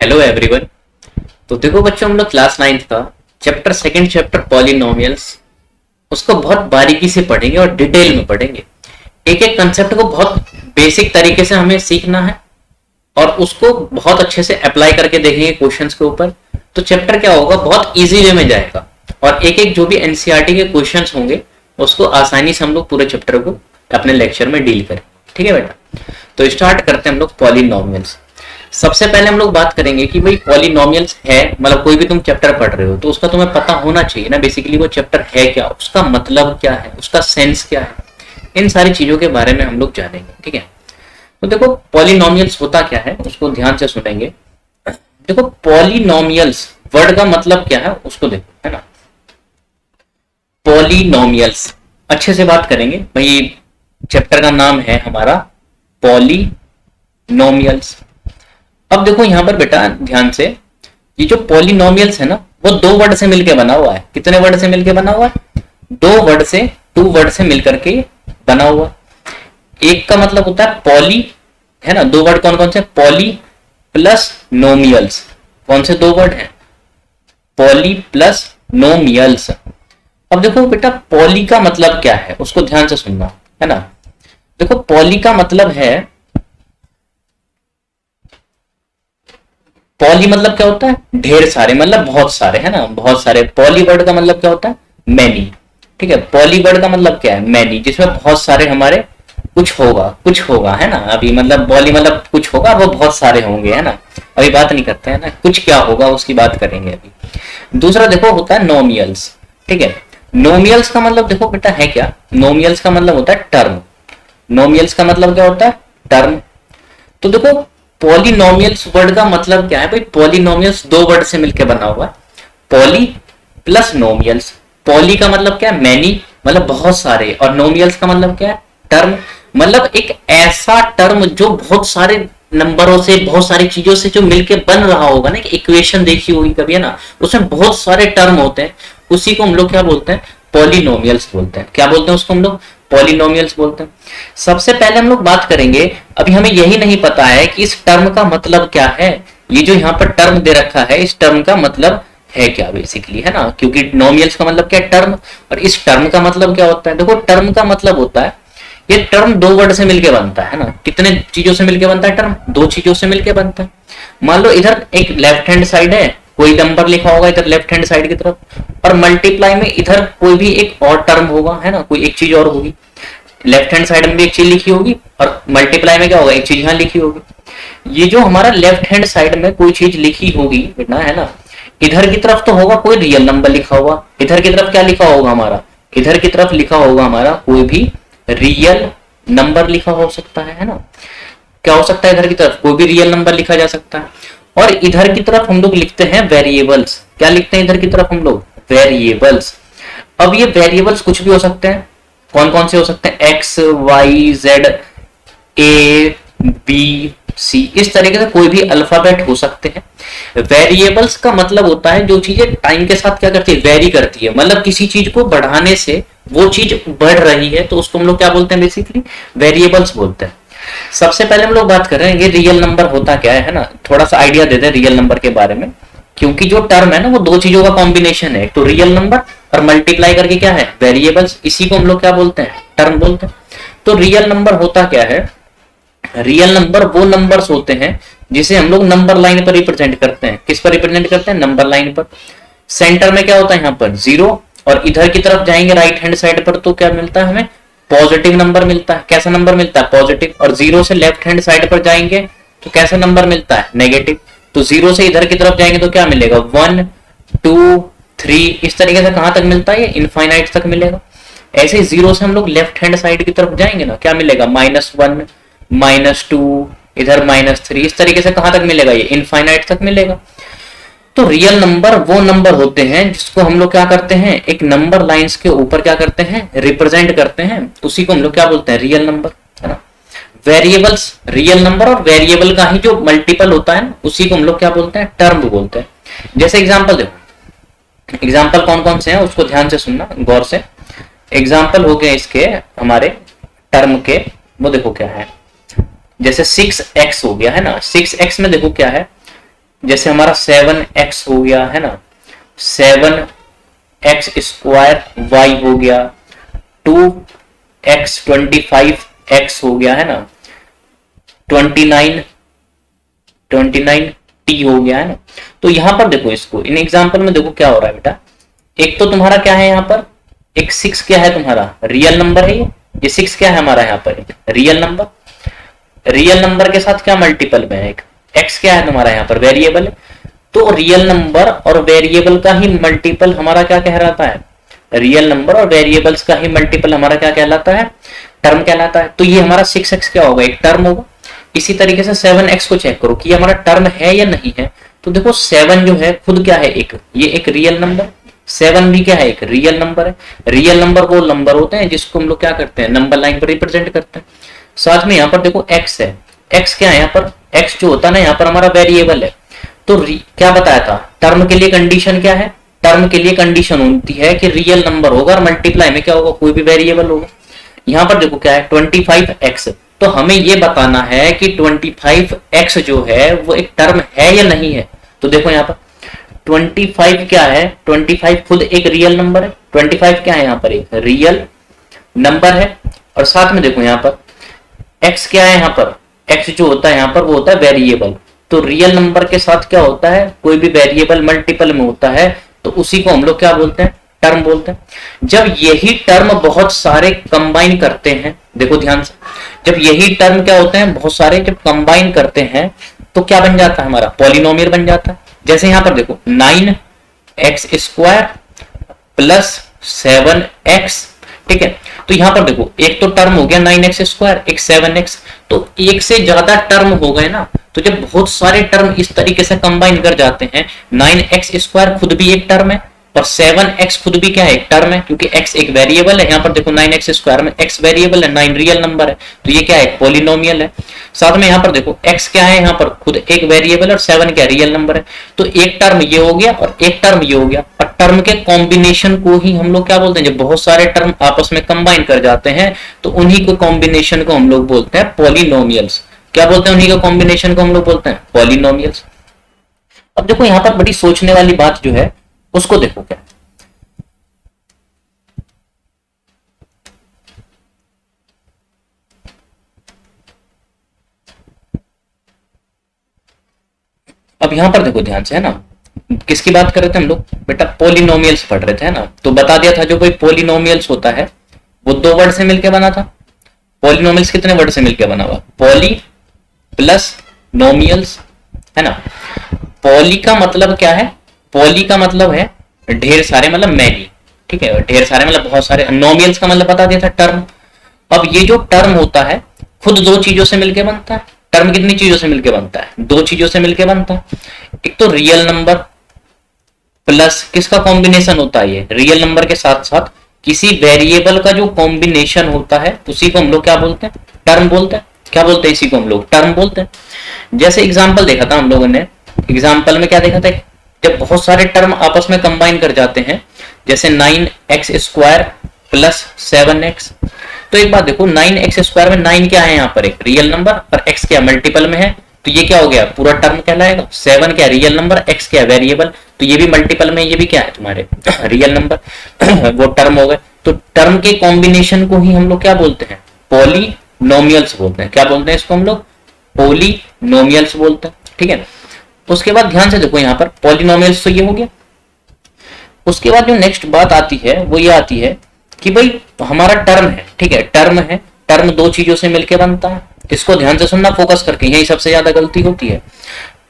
Hello everyone. तो देखो बच्चों, हम लोग क्लास 9th का सेकंड चैप्टर पॉलिनोमियल्स उसको बहुत बारीकी से पढ़ेंगे और डिटेल में पढ़ेंगे। एक एक कंसेप्ट को बहुत बेसिक तरीके से हमें सीखना है और उसको बहुत अच्छे से अप्लाई करके देखेंगे क्वेश्चंस के ऊपर। तो चैप्टर क्या होगा, बहुत इजी वे में जाएगा और एक एक जो भी एनसीईआरटी के क्वेश्चंस होंगे उसको आसानी से हम लोग पूरे चैप्टर को अपने लेक्चर में डील करें। ठीक है बेटा, तो स्टार्ट करते हैं हम लोग पॉलिनोमियल्स। सबसे पहले हम लोग बात करेंगे कि भाई पॉलिनोमियल्स है, मतलब कोई भी तुम चैप्टर पढ़ रहे हो तो उसका तुम्हें पता होना चाहिए ना बेसिकली वो चैप्टर है क्या, उसका मतलब क्या है, उसका सेंस क्या है, इन सारी चीजों के बारे में हम लोग जानेंगे। ठीक है, तो देखो पॉलिनोमियल्स होता क्या है उसको ध्यान से सुनेंगे। देखो पॉलिनोमियल्स वर्ड का मतलब क्या है उसको देखो, है ना। पॉलिनोमियल्स अच्छे से बात करेंगे भाई, चैप्टर का नाम है हमारा पॉलिनोमियल्स। अब देखो यहां पर बेटा ध्यान से, ये जो पॉलिनोमियल्स है ना वो दो वर्ड से मिलकर बना हुआ है। कितने वर्ड से मिलकर बना हुआ है? दो वर्ड से, टू वर्ड से मिलकर के बना हुआ। एक का मतलब होता है पॉली, है ना। दो वर्ड कौन कौन से? Poly plus nomials. कौन से दो वर्ड हैं? Poly plus nomials. अब देखो बेटा पॉली का मतलब क्या है उसको ध्यान से सुनना, है ना। देखो पॉली का मतलब है, पॉली मतलब क्या होता है? ढेर सारे, मतलब बहुत सारे, है ना, बहुत सारे। पॉली वर्ड का मतलब क्या होता है? मैनी। ठीक है, पॉली वर्ड का मतलब क्या है? मैनी, जिसमें बहुत सारे हमारे कुछ होगा, है ना। अभी मतलब पॉली मतलब कुछ होगा, वो बहुत सारे होंगे, है ना। अभी बात नहीं करते हैं ना कुछ क्या होगा, उसकी बात करेंगे अभी। दूसरा देखो होता है नोमियल्स। ठीक है, नोमियल्स का मतलब देखो बेटा है क्या? नोमियल्स का मतलब होता है टर्म। नोमियल्स का मतलब क्या होता है? टर्म। तो देखो पॉलिनोमियल्स वर्ड का मतलब क्या है भाई? पॉलिनोमियल्स दो वर्ड से मिलकर बना हुआ है, पॉली प्लस नोमियल्स। पॉली का मतलब क्या है? मैनी, मतलब बहुत सारे, और नोमियल्स का मतलब क्या है? टर्म, मतलब एक ऐसा टर्म जो बहुत सारे नंबरों से, बहुत सारी चीजों से जो मिलके बन रहा होगा ना। इक्वेशन देखी होगी कभी, है ना, उसमें बहुत सारे टर्म होते हैं, उसी को हम लोग क्या बोलते हैं? पॉलिनोमियल्स बोलते हैं। क्या बोलते हैं उसको हम लोग? पॉलिनोमियल्स बोलते हैं। सबसे पहले हम लोग बात करेंगे, अभी हमें यही नहीं पता है कि इस टर्म का मतलब क्या है। ये जो यहाँ पर टर्म दे रखा है, इस टर्म का मतलब है क्या बेसिकली, है ना। क्योंकि नोमियल्स का मतलब क्या है? टर्म। और इस टर्म का मतलब क्या होता है? देखो टर्म का मतलब होता है, ये टर्म दो वर्ड से मिलके बनता है ना। कितने चीजों से मिलके बनता है टर्म? दो चीजों से मिलके बनता है। मान लो इधर एक लेफ्ट हैंड साइड है, कोई नंबर लिखा होगा इधर लेफ्ट हैंड साइड की तरफ, और मल्टीप्लाई में इधर कोई भी एक और टर्म होगा, है ना, कोई एक चीज और होगी। लेफ्ट हैंड साइड में भी एक चीज लिखी होगी और मल्टीप्लाई में क्या होगा? एक चीज यहां लिखी होगी। ये जो हमारा लेफ्ट हैंड साइड में कोई चीज लिखी होगी बेटा, है ना, इधर की तरफ तो होगा कोई रियल नंबर लिखा हुआ, इधर की तरफ क्या लिखा होगा हमारा? इधर की तरफ लिखा होगा हमारा कोई भी रियल नंबर लिखा हो सकता है ना। क्या हो सकता है? इधर की तरफ कोई भी रियल नंबर लिखा जा सकता है। और इधर की तरफ हम लोग लिखते हैं वेरिएबल्स। क्या लिखते हैं इधर की तरफ हम लोग? वेरिएबल्स। अब ये वेरिएबल्स कुछ भी हो सकते हैं। कौन कौन से हो सकते हैं? एक्स, वाई, जेड, ए, बी, सी, इस तरीके से कोई भी अल्फाबेट हो सकते हैं। वेरिएबल्स का मतलब होता है जो चीजें टाइम के साथ क्या करती है? वेरी करती है, मतलब किसी चीज को बढ़ाने से वो चीज बढ़ रही है, तो उसको हम लोग क्या बोलते हैं? बेसिकली वेरिएबल्स बोलते हैं। सबसे पहले हम लोग बात कर रहे हैं ये रियल नंबर होता क्या है ना। थोड़ा सा आइडिया देते हैं रियल नंबर के बारे में, क्योंकि जो टर्म है ना वो दो चीजों का कॉम्बिनेशन है, तो रियल नंबर और मल्टीप्लाई करके क्या है? वेरिएबल्स। इसी को हम लोग क्या बोलते हैं? टर्म बोलते हैं। तो रियल नंबर होता क्या है? रियल नंबर वो नंबर्स होते हैं जिसे हम लोग नंबर लाइन पर रिप्रेजेंट करते हैं। किस पर रिप्रेजेंट करते हैं? नंबर लाइन पर। सेंटर में क्या होता है? यहाँ पर जीरो, और इधर की तरफ जाएंगे राइट हैंड साइड पर तो क्या मिलता है हमें? पॉजिटिव नंबर मिलता है। कैसा नंबर मिलता है? पॉजिटिव। और जीरो से लेफ्ट हैंड साइड पर जाएंगे तो कैसा नंबर मिलता है? नेगेटिव। तो जीरो से इधर की तरफ जाएंगे तो क्या मिलेगा? 1, 2, 3, इस तरीके से कहां तक मिलता है? ये इनफाइनाइट तक मिलेगा। ऐसे ही जीरो से हम लोग लेफ्ट हैंड साइड की तरफ जाएंगे ना, क्या मिलेगा? -1, -2, इधर -3, इस तरीके से कहां तक मिलेगा? ये इनफाइनाइट तक मिलेगा। तो रियल नंबर वो नंबर होते हैं जिसको हम लोग क्या करते हैं? एक नंबर लाइंस के ऊपर क्या करते हैं? रिप्रेजेंट करते हैं, उसी को हम लोग क्या बोलते हैं? रियल नंबर, है ना। वेरिएबल्स, रियल नंबर और वेरिएबल का ही जो मल्टीपल होता है उसी को हम लोग क्या बोलते हैं? टर्म बोलते हैं। जैसे एग्जांपल देखो, एग्जांपल कौन कौन से हैं उसको ध्यान से सुनना गौर से। एग्जांपल हो गए इसके हमारे टर्म के, वो देखो क्या है। जैसे 6x हो गया, है ना। 6x में देखो क्या है? जैसे हमारा 7x हो गया है ना, 7x² y हो गया, 2x 25x हो गया है ना, 29 हो गया है ना। तो यहां पर देखो, इसको इन एग्जांपल में देखो क्या हो रहा है बेटा। एक तो तुम्हारा क्या है यहाँ पर, एक 6 क्या है तुम्हारा, रियल नंबर है ये 6 क्या है हमारा यहाँ पर, एक रियल नंबर। रियल नंबर के साथ क्या मल्टीपल में है, एक x क्या है तुम्हारा यहाँ पर, वेरिएबल है। तो रियल नंबर और वेरिएबल का ही मल्टीपल हमारा क्या कहलाता है, रियल नंबर और वेरिएबल्स का ही मल्टीपल हमारा क्या कहलाता है, टर्म कहलाता है। तो ये हमारा 6x क्या होगा, एक टर्म होगा। इसी तरीके से 7x को चेक करो कि हमारा टर्म है या नहीं है। तो देखो 7 जो है खुद क्या है, एक ये एक रियल नंबर, 7 भी क्या है, एक रियल नंबर है। रियल नंबर वो नंबर होते हैं जिसको हम लोग क्या करते हैं, नंबर लाइन पर रिप्रेजेंट करते हैं। साथ में यहाँ पर देखो x है, x क्या है यहाँ पर, x जो होता है ना यहाँ पर हमारा वेरिएबल है। तो क्या बताया था, टर्म के लिए कंडीशन क्या है, टर्म के लिए कंडीशन होती है कि रियल नंबर होगा और मल्टीप्लाई में क्या होगा, कोई भी वेरिएबल होगा। यहाँ पर देखो क्या है 25x, तो हमें ये बताना है कि 25x जो है वो एक टर्म है या नहीं है। तो देखो यहाँ पर 25 क्या है, 25 खुद एक रियल नंबर है। 25 क्या है यहाँ पर, एक रियल नंबर है। और साथ में देखो यहाँ पर x क्या है, यहाँ पर x जो होता है यहाँ पर वो होता है वेरिएबल। तो रियल नंबर के साथ क्या होता है, कोई भी वेरिएबल मल्टीपल में होता है तो उसी को हम लोग क्या बोलते हैं, टर्म बोलते हैं। जब यही टर्म बहुत सारे कंबाइन करते हैं, देखो ध्यान से, जब यही टर्म क्या होते हैं, बहुत सारे जब कंबाइन करते हैं तो क्या बन जाता है, हमारा पॉलिनोमियल बन जाता है। जैसे यहां पर देखो 9x² प्लस 7x, ठीक है। तो यहां पर देखो एक तो टर्म हो गया 9x², एक 7x, तो एक से ज्यादा टर्म हो गए ना। तो जब बहुत सारे टर्म इस तरीके से कंबाइन कर जाते हैं, 9x² खुद भी एक टर्म है और 7x खुद भी क्या है, एक टर्म है, क्योंकि x एक वेरिएबल है। यहाँ पर देखो 9x² में x वेरिएबल है, 9 रियल नंबर है, तो ये क्या है, पॉलिनोमियल है। साथ में यहाँ पर देखो x क्या है, यहाँ पर खुद एक वेरिएबल और 7 क्या रियल नंबर है। तो एक टर्म ये हो गया और एक टर्म ये हो गया। और टर्म के कॉम्बिनेशन को ही हम लोग क्या बोलते हैं, जब बहुत सारे टर्म आपस में कंबाइन कर जाते हैं तो उन्हीं को कॉम्बिनेशन को हम लोग बोलते हैं पॉलिनोमियल्स। क्या बोलते हैं, उन्हीं का कॉम्बिनेशन को हम लोग बोलते हैं पॉलिनोमियल्स। अब देखो यहाँ पर बड़ी सोचने वाली बात जो है उसको देखो क्या, अब यहां पर देखो ध्यान से, है ना, किसकी बात कर रहे थे हम लोग बेटा, पॉलिनोमियल्स पढ़ रहे थे, है ना। तो बता दिया था जो कोई पॉलिनोमियल्स होता है वो 2 वर्ड से मिलकर बना था। पॉलिनोमियल्स कितने वर्ड से मिलकर बना हुआ, पॉली प्लस नोमियल्स, है ना। पॉली का मतलब क्या है, पॉली का मतलब है ढेर सारे, मतलब मैनी, ठीक है, ढेर सारे मतलब बहुत सारे। नोमियल्स का मतलब बता दिया था, टर्म। अब ये जो टर्म होता है खुद 2 चीजों से मिलकर बनता है। टर्म कितनी चीजों से मिलकर बनता है, 2 चीजों से मिलकर बनता है। एक तो रियल नंबर प्लस किसका कॉम्बिनेशन होता है, ये रियल नंबर के साथ साथ किसी वेरिएबल का जो कॉम्बिनेशन होता है उसी को हम लोग क्या बोलते हैं, टर्म बोलते हैं। क्या बोलते हैं, इसी को हम लोग टर्म बोलते हैं। जैसे एग्जाम्पल देखा था हम लोगों ने, एग्जाम्पल में क्या देखा था, जब बहुत सारे टर्म आपस में कंबाइन कर जाते हैं, जैसे 9x² प्लस 7x। तो एक बात देखो, 9x² में 9 क्या है यहाँ पर, एक रियल नंबर, और x क्या मल्टीपल में है, तो ये क्या हो गया, पूरा टर्म कहलाएगा। 7 क्या रियल नंबर, x क्या वेरिएबल, तो ये भी मल्टीपल में, ये भी क्या है तुम्हारे रियल नंबर वो टर्म हो गए। तो टर्म के कॉम्बिनेशन को ही हम लोग क्या बोलते हैं, पॉलिनोमियल्स बोलते हैं। क्या बोलते हैं इसको हम लोग, पॉलिनोमियल्स बोलते हैं, ठीक है। उसके बाद ध्यान से देखो यहाँ पर पॉलिनोमियल्स तो ये हो गया। उसके बाद जो नेक्स्ट बात आती है वो ये आती है कि भाई हमारा टर्म है, ठीक है, टर्म है, टर्म 2 चीजों से मिलकर बनता है। इसको ध्यान से सुनना फोकस करके, यही सबसे ज्यादा गलती होती है।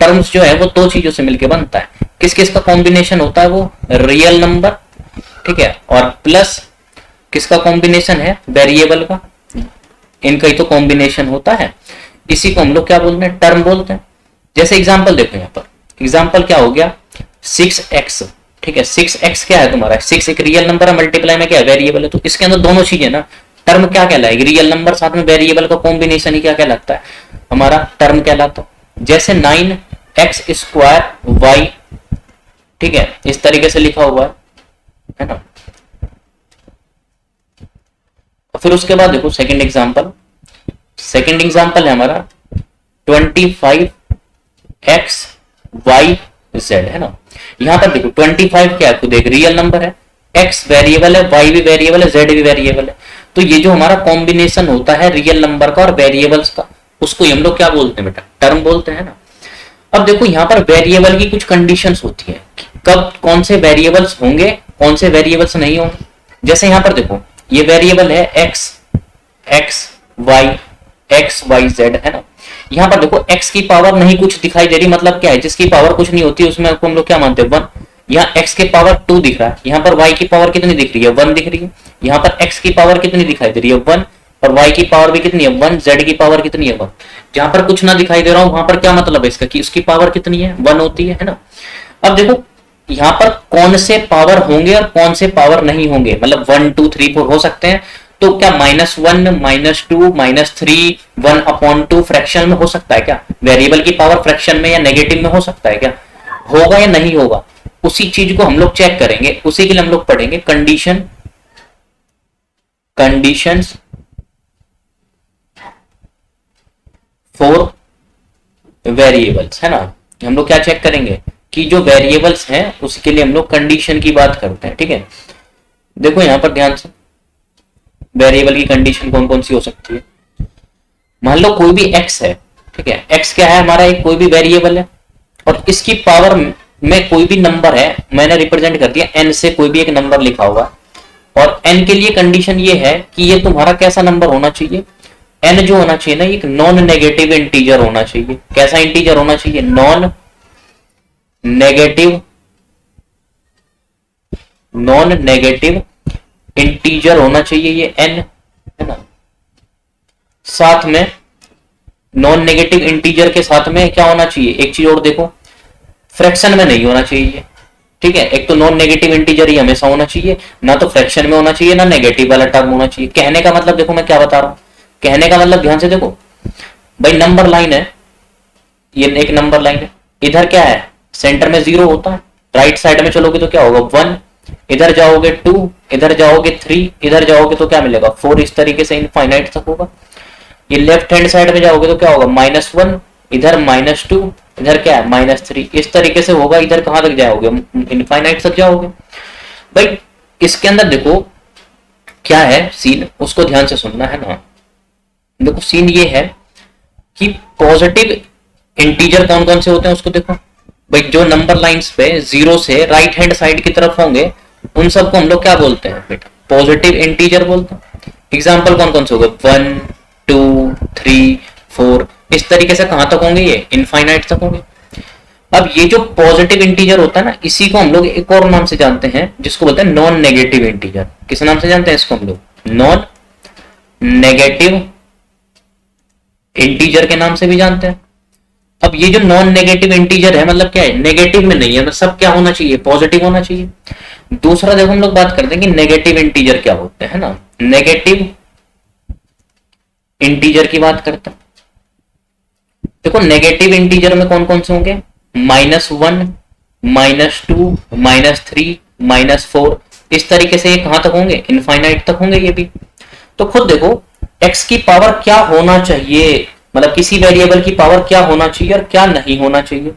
टर्म्स जो है वो 2 चीजों से मिलकर बनता है। किस किस का कॉम्बिनेशन होता है, वो रियल नंबर, ठीक है, और प्लस किसका कॉम्बिनेशन है, वेरिएबल का, इनका ही तो कॉम्बिनेशन होता है। इसी को हम लोग क्या बोलते हैं, टर्म बोलते हैं। जैसे एग्जाम्पल देखो यहाँ पर, एग्जाम्पल क्या हो गया, 6x, ठीक है। 6x क्या है तुम्हारा, 6 एक रियल नंबर है, मल्टीप्लाई में क्या है, वेरिएबल है। तो इसके अंदर दोनों चीजें ना, टर्म क्या कहलाएगी, रियल नंबर साथ में वेरिएबल का कॉम्बिनेशन ही क्या कहलाता है, हमारा टर्म कहलाता है। जैसे 9x² y, ठीक है, इस तरीके से लिखा हुआ है ना। फिर उसके बाद देखो सेकंड एग्जांपल, सेकंड एग्जांपल है हमारा 25x वाई जेड, है ना। यहाँ पर देखो 25 क्या है, खुद एक रियल नंबर है, एक्स वेरिएबल है, वाई भी वेरिएबल है, जेड भी वेरिएबल है। तो ये जो हमारा कॉम्बिनेशन होता है रियल नंबर का और वेरिएबल्स का, उसको हम लोग क्या बोलते हैं बेटा, टर्म बोलते हैं ना। अब देखो यहाँ पर वेरिएबल की कुछ कंडीशंस होती है, कब कौन से वेरिएबल्स होंगे, कौन से वेरिएबल्स नहीं होंगे। जैसे यहाँ पर देखो ये वेरिएबल है एक्स एक्स वाई जेड, है ना। यहाँ पर देखो x की पावर नहीं कुछ दिखाई दे रही, मतलब क्या है, जिसकी पावर कुछ नहीं होती उसमें हम लोग क्या मानते हैं, 1। यहाँ x के पावर 2 दिख रहा है, यहाँ पर y की पावर कितनी दिख रही है, 1 दिख रही है। यहाँ पर x की पावर कितनी दिखाई दे रही है, 1, और y की पावर भी कितनी है, 1, z की पावर कितनी है, 1। जहां पर कुछ ना दिखाई दे रहा हूं वहां पर क्या मतलब है इसका, कि उसकी पावर कितनी है, 1 होती है ना। अब देखो यहाँ पर कौन से पावर होंगे और कौन से पावर नहीं होंगे, मतलब 1 2 3 4 हो सकते हैं। तो क्या -1 -2 -3 1/2 फ्रैक्शन में हो सकता है क्या, वेरिएबल की पावर फ्रैक्शन में या नेगेटिव में हो सकता है क्या, होगा या नहीं होगा, उसी चीज को हम लोग चेक करेंगे। उसी के लिए हम लोग पढ़ेंगे कंडीशंस फॉर वेरिएबल्स, है ना। हम लोग क्या चेक करेंगे कि जो वेरिएबल्स हैं उसके लिए हम लोग कंडीशन की बात करते हैं, ठीक है। देखो यहां पर ध्यान से, वेरिएबल की कंडीशन कौन कौन सी हो सकती है। मान लो कोई भी x है, ठीक है, x क्या है हमारा, एक कोई भी वेरिएबल है और इसकी पावर में कोई भी नंबर है, मैंने रिप्रेजेंट कर दिया n से कोई भी एक नंबर लिखा हुआ, और n के लिए कंडीशन ये है कि ये तुम्हारा कैसा नंबर होना चाहिए, n जो होना चाहिए ना, एक नॉन नेगेटिव इंटीजर होना चाहिए। कैसा इंटीजर होना चाहिए, नॉन नेगेटिव इंटीजर होना चाहिए ये n, है ना। साथ में नॉन नेगेटिव इंटीजर के साथ में क्या होना चाहिए, एक चीज और देखो, फ्रैक्शन में नहीं होना चाहिए, ठीक है। एक तो नॉन नेगेटिव इंटीजर ही हमेशा होना चाहिए, ना तो फ्रैक्शन में होना चाहिए, ना नेगेटिव वाला टर्म होना चाहिए। कहने का मतलब देखो मैं क्या बता रहा हूं, कहने का मतलब ध्यान से देखो भाई, नंबर लाइन है, ये एक नंबर लाइन है, इधर क्या है, सेंटर में 0 होता है, राइट साइड में चलोगे तो क्या होगा 1, इधर जाओगे 2, इधर जाओगे 3, इधर जाओगे तो क्या मिलेगा 4, इस तरीके से इनफाइनाइट तक होगा। ये लेफ्ट हैंड साइड में जाओगे तो क्या होगा -1, इधर -2, इधर क्या है -3, इस तरीके से होगा। इधर कहां तक जाओगे, इनफाइनाइट तक जाओगे। भाई इसके अंदर देखो क्या है सीन, उसको ध्यान से सुनना है ना। देखो सीन ये है कि पॉजिटिव इंटीजर कौन कौन से होते हैं उसको देखो भाई, जो नंबर लाइंस पे 0 से राइट हैंड साइड की तरफ होंगे उन सबको हम लोग क्या बोलते हैं बेटा, पॉजिटिव इंटीजर बोलते हैं। एग्जांपल कौन कौन से हो गए, 1 2 3 4, इस तरीके से कहां तक होंगे, ये इनफाइनाइट तक होंगे। अब ये जो पॉजिटिव इंटीजर होता है ना, इसी को हम लोग एक और नाम से जानते हैं, जिसको बोलते हैं नॉन नेगेटिव इंटीजर। किस नाम से जानते हैं इसको हम लोग, नॉन नेगेटिव इंटीजर के नाम से भी जानते हैं। अब ये जो नॉन नेगेटिव इंटीजर है, मतलब क्या है, नेगेटिव में नहीं है, मतलब सब क्या होना चाहिए, पॉजिटिव होना चाहिए। दूसरा देखो हम लोग बात करते हैं कि नेगेटिव इंटीजर क्या होते हैं ना, नेगेटिव इंटीजर की बात करते हैं। देखो नेगेटिव इंटीजर में कौन कौन से होंगे, -1 -2 -3 -4, इस तरीके से ये कहां तक होंगे, इनफाइनाइट तक होंगे ये भी। तो खुद देखो x की पावर क्या होना चाहिए, मतलब किसी वेरिएबल की पावर क्या होना चाहिए और क्या नहीं होना चाहिए,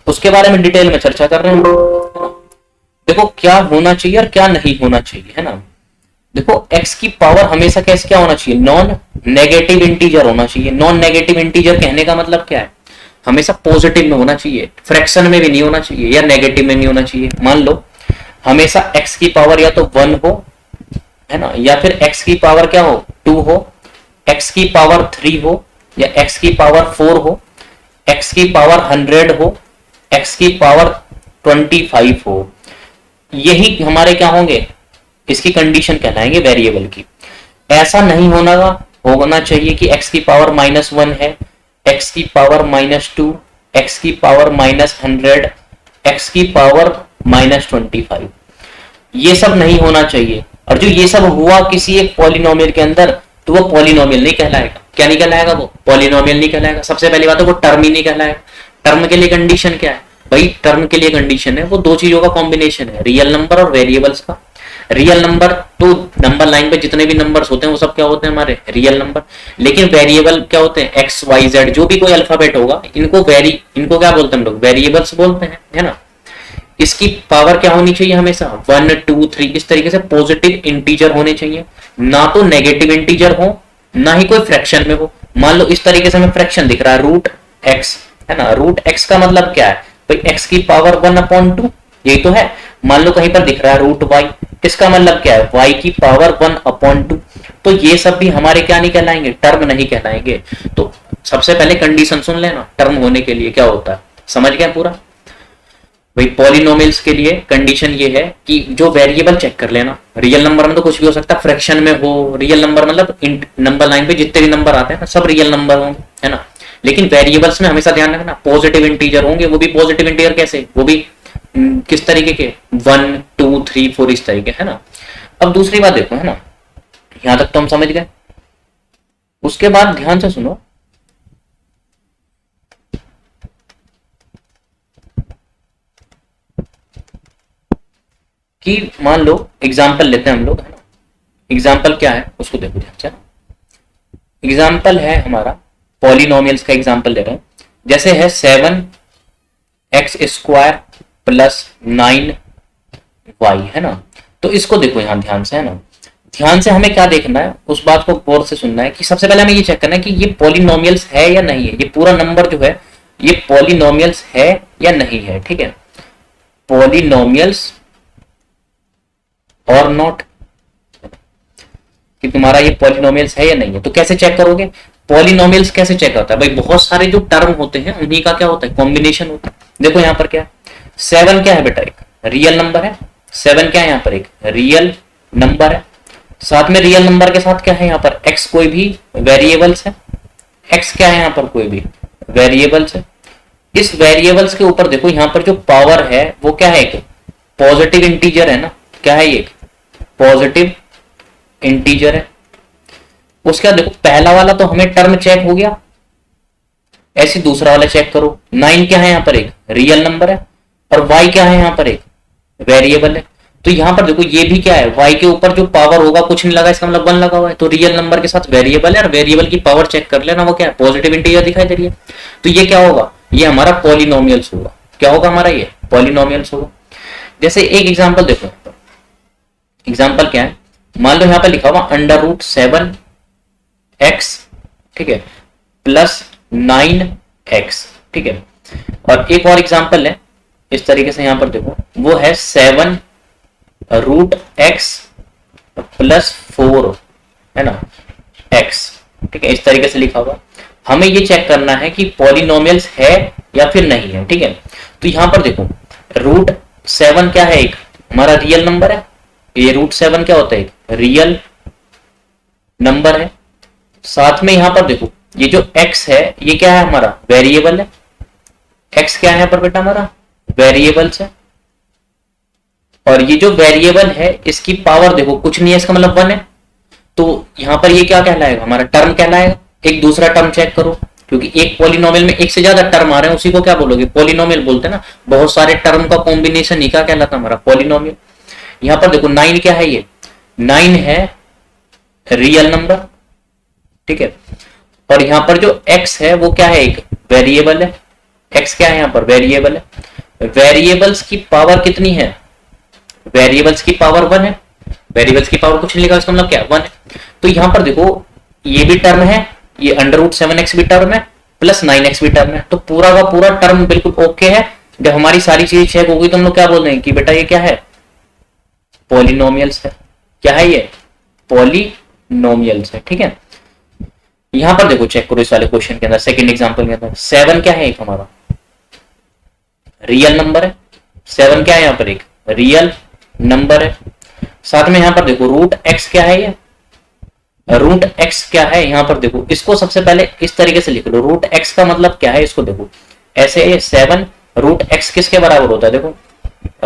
उसके बारे में डिटेल में चर्चा कर रहे हैं। देखो क्या होना चाहिए और क्या नहीं होना चाहिए, है ना। देखो x की पावर हमेशा कैसे क्या होना चाहिए, नॉन नेगेटिव इंटीजर होना चाहिए। नॉन नेगेटिव इंटीजर कहने का मतलब क्या है, हमेशा पॉजिटिव में होना चाहिए, फ्रैक्शन में भी नहीं होना चाहिए या नेगेटिव में नहीं होना चाहिए। मान लो हमेशा x की पावर या तो 1 हो, है ना, या फिर x की पावर क्या हो 2 हो, x की पावर 3 हो, या x की पावर 4 हो, x की पावर 100 हो, x की पावर 25 हो। यही हमारे क्या होंगे, इसकी कंडीशन कहलाएंगे वेरिएबल की। ऐसा नहीं होना चाहिए कि x की पावर -1 है, x की पावर -2, x की पावर -100, x की पावर -25, ये सब नहीं होना चाहिए। और जो ये सब हुआ किसी एक पॉलिनोमियल के अंदर, तो वो पॉलिनोमियल नहीं कहलाएगा। क्या नहीं कहलाएगा, वो पॉलिनोमियल नहीं कहलाएगा। सबसे पहली बात है वो टर्म ही नहीं कहलाएगा। टर्म के लिए कंडीशन क्या है भाई, टर्म के लिए कंडीशन है वो दो चीजों का कॉम्बिनेशन है, रियल नंबर और वेरिएबल्स का। रियल नंबर तो नंबर लाइन पे जितने भी नंबर्स होते हैं वो सब क्या होते हैं हमारे रियल नंबर। लेकिन वेरिएबल क्या होते हैं, एक्स वाई जेड जो भी कोई अल्फाबेट होगा इनको क्या बोलते हैं हम लोग, वेरिएबल्स बोलते हैं, है ना। इसकी पावर क्या होनी चाहिए हमेशा 1 2 3 इस तरीके से पॉजिटिव इंटीजर होने चाहिए, ना तो नेगेटिव इंटीजर हो ना ही कोई फ्रैक्शन में हो। मान लो इस तरीके से हमें फ्रैक्शन दिख रहा है रूट एक्स, है ना। रूट एक्स का मतलब क्या है भाई, एक्स की पावर 1/2 यही तो है। मान लो कहीं पर दिख रहा है रूट वाई, इसका मतलब क्या है वाई की पावर 1/2। तो ये सब भी हमारे क्या नहीं कहलाएंगे, टर्म नहीं कहलाएंगे। तो सबसे पहले कंडीशन सुन लेना, टर्म होने के लिए क्या होता है, समझ गए पूरा भाई। पॉलिनोमियल्स के लिए कंडीशन ये है कि जो वेरिएबल चेक कर लेना, रियल नंबर में तो कुछ भी हो सकता है, फ्रैक्शन में हो, रियल नंबर मतलब नंबर लाइन पे जितने भी नंबर आते हैं ना सब रियल नंबर होंगे, है ना। लेकिन वेरिएबल्स में हमेशा ध्यान रखना पॉजिटिव इंटीजर होंगे, वो भी पॉजिटिव इंटीजर कैसे, वो भी किस तरीके के 1 2 3 4 इस तरीके, है ना। अब दूसरी बात देखो, है ना, यहां तक तो हम समझ गए। उसके बाद ध्यान से सुनो कि मान लो एग्जाम्पल लेते हैं हम लोग, है ना। एग्जाम्पल क्या है उसको देखो ध्यान से। एग्जाम्पल है हमारा पॉलिनोमियल्स का एग्जाम्पल ले रहे हैं, जैसे है 7x² प्लस 9y, है ना। तो इसको देखो यहां ध्यान से, है ना। ध्यान से हमें क्या देखना है, उस बात को गौर से सुनना है कि सबसे पहले हमें ये चेक करना है कि ये पॉलिनोमियल्स है या नहीं है, ये पूरा नंबर जो है ये पॉलिनोमियल्स है या नहीं है, ठीक है। पॉलिनोमियल्स और नॉट, कि तुम्हारा ये पॉलिनोमियल्स है या नहीं है। तो कैसे चेक करोगे, पॉलिनोमियल्स कैसे चेक होता है भाई, बहुत सारे जो टर्म होते हैं उन्हीं का क्या होता है, कॉम्बिनेशन होता है। देखो यहां पर क्या है, 7 क्या है बेटा, एक रियल नंबर है। 7 क्या है यहाँ पर, एक रियल नंबर है। साथ में रियल नंबर के साथ क्या है यहाँ पर, x कोई भी वेरिएबल्स है। x क्या है यहाँ पर, कोई भी वेरिएबल्स है। इस वेरिएबल्स के ऊपर देखो यहाँ पर जो पावर है वो क्या है, एक पॉजिटिव इंटीजर है ना। क्या है ये, पॉजिटिव इंटीजर है। उसके बाद देखो पहला वाला तो हमें टर्म चेक हो गया, ऐसे दूसरा वाला चेक करो। 9 क्या है यहाँ पर, एक रियल नंबर है, और y क्या है यहाँ पर, एक वेरिएबल है। तो यहां पर देखो ये भी क्या है, y के ऊपर जो पावर होगा कुछ नहीं लगा, इसका मतलब 1 लगा हुआ है। तो रियल नंबर के साथ वेरिएबल है, और वेरिएबल की पावर चेक कर लेना, वो क्या है, पॉजिटिव इंटीजर दिखाई दे रही है। तो ये क्या होगा, ये हमारा पॉलिनोमियल्स होगा। क्या होगा हमारा, ये पॉलिनोमियल्स होगा। जैसे एक एग्जाम्पल देखो, एग्जाम्पल क्या है, मान लो यहां पर लिखा हुआ √7x, ठीक है, प्लस 9x, ठीक है। और एक और एग्जाम्पल है इस तरीके से, यहां पर देखो वो है 7√x प्लस 4, है ना, x, ठीक है, इस तरीके से लिखा हुआ। हमें ये चेक करना है कि पॉलिनोमियल्स है या फिर नहीं है, ठीक है। तो यहां पर देखो √7 क्या है, एक हमारा रियल नंबर है। ये √7 क्या होता है, एक रियल नंबर है। साथ में यहां पर देखो ये जो x है ये क्या है, हमारा वेरिएबल है। x क्या है यहाँ पर बेटा, हमारा वेरिएबल्स है। और ये जो वेरिएबल है इसकी पावर देखो कुछ नहीं है, इसका मतलब 1 है। तो यहां पर ये क्या कहलाएगा, हमारा टर्म कहलाएगा। एक दूसरा टर्म चेक करो, क्योंकि एक पॉलिनोमियल में एक से ज्यादा टर्म आ रहे हैं, उसी को क्या बोलोगे, पॉलिनोमियल बोलते हैं ना। बहुत सारे टर्म का कॉम्बिनेशन ही क्या कहलाता है, हमारा पॉलिनोमियल। यहां पर देखो 9 क्या है, ये 9 है रियल नंबर, ठीक है। और यहां पर जो x है वो क्या है, एक वेरिएबल है। x क्या है यहाँ पर, वेरिएबल है। वेरिएबल्स की पावर कितनी है, वेरिएबल्स की पावर 1 है। वेरिएबल्स की पावर कुछ नहीं लिखा, इसका मतलब क्या, 1 है। तो यहां पर देखो ये भी टर्म है, ये √7x भी टर्म है, प्लस 9x भी टर्म है। तो पूरा का पूरा टर्म बिल्कुल ओके है। जब हमारी सारी चीजें चेक हो गई तो हम लोग क्या बोल रहे हैं कि बेटा ये क्या है, पॉलिनोमियल्स है। क्या है ये, पॉलिनोमियल्स है, ठीक है। यहां पर देखो चेक करो इस वाले क्वेश्चन के अंदर, सेकंड एग्जांपल के अंदर 7 क्या है, एक हमारा रियल नंबर है। 7 क्या है यहाँ पर, एक रियल नंबर है। साथ में यहां पर देखो √x क्या है, ये √x क्या है, यहां पर देखो इसको सबसे पहले इस तरीके से लिख लो। √x का मतलब क्या है, इसको देखो ऐसे, ये 7 √x किसके बराबर होता है, देखो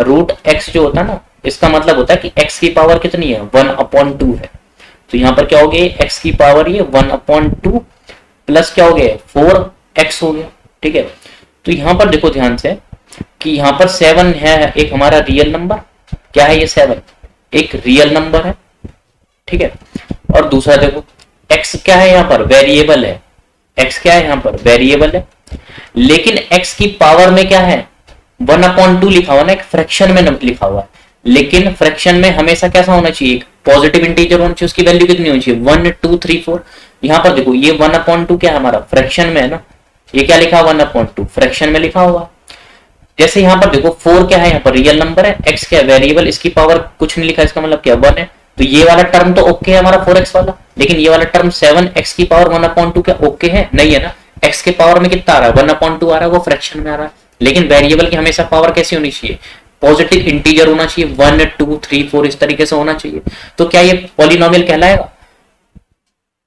√x जो होता है ना, इसका मतलब होता है कि x की पावर कितनी है, 1/2 है। तो यहां पर क्या हो गया, x की पावर ये 1/2 प्लस क्या हो गया, 4x हो गया, ठीक है। तो यहां पर देखो ध्यान से कि यहां पर 7 है एक हमारा रियल नंबर। क्या है ये 7, एक रियल नंबर है, ठीक है। और दूसरा देखो x क्या है, यहाँ पर वेरिएबल है, x क्या है यहाँ पर वेरिएबल है, लेकिन x की पावर में क्या है 1/2 लिखा हुआ ना, एक फ्रैक्शन में लिखा हुआ है, लेकिन फ्रैक्शन में हमेशा कैसा होना चाहिए, एक पॉजिटिव इंटीजर होना चाहिए, उसकी वैल्यू कितनी होनी चाहिए 1 2 3 4। यहाँ पर देखो ये 1/2 क्या है हमारा फ्रैक्शन में है ना, ये क्या लिखा हुआ 1/2 फ्रैक्शन में लिखा हुआ। जैसे यहाँ पर देखो 4 क्या है, यहाँ पर रियल नंबर है, x क्या है वेरिएबल, इसकी पावर कुछ नहीं लिखा, इसका मतलब क्या 1 है, तो ये वाला टर्म तो ओके है हमारा 4x वाला, लेकिन ये वाला टर्म 7x की पावर 1/2 क्या ओके है, नहीं है ना। x के पावर में कितना आ रहा है 1/2 आ रहा है, वो फ्रैक्शन में आ रहा है, लेकिन वेरिएबल की हमेशा पावर कैसी होनी चाहिए, पॉजिटिव इंटीजर होना चाहिए, 1 2 3 4 इस तरीके से होना चाहिए। तो क्या ये पॉलिनोमियल कहलाएगा,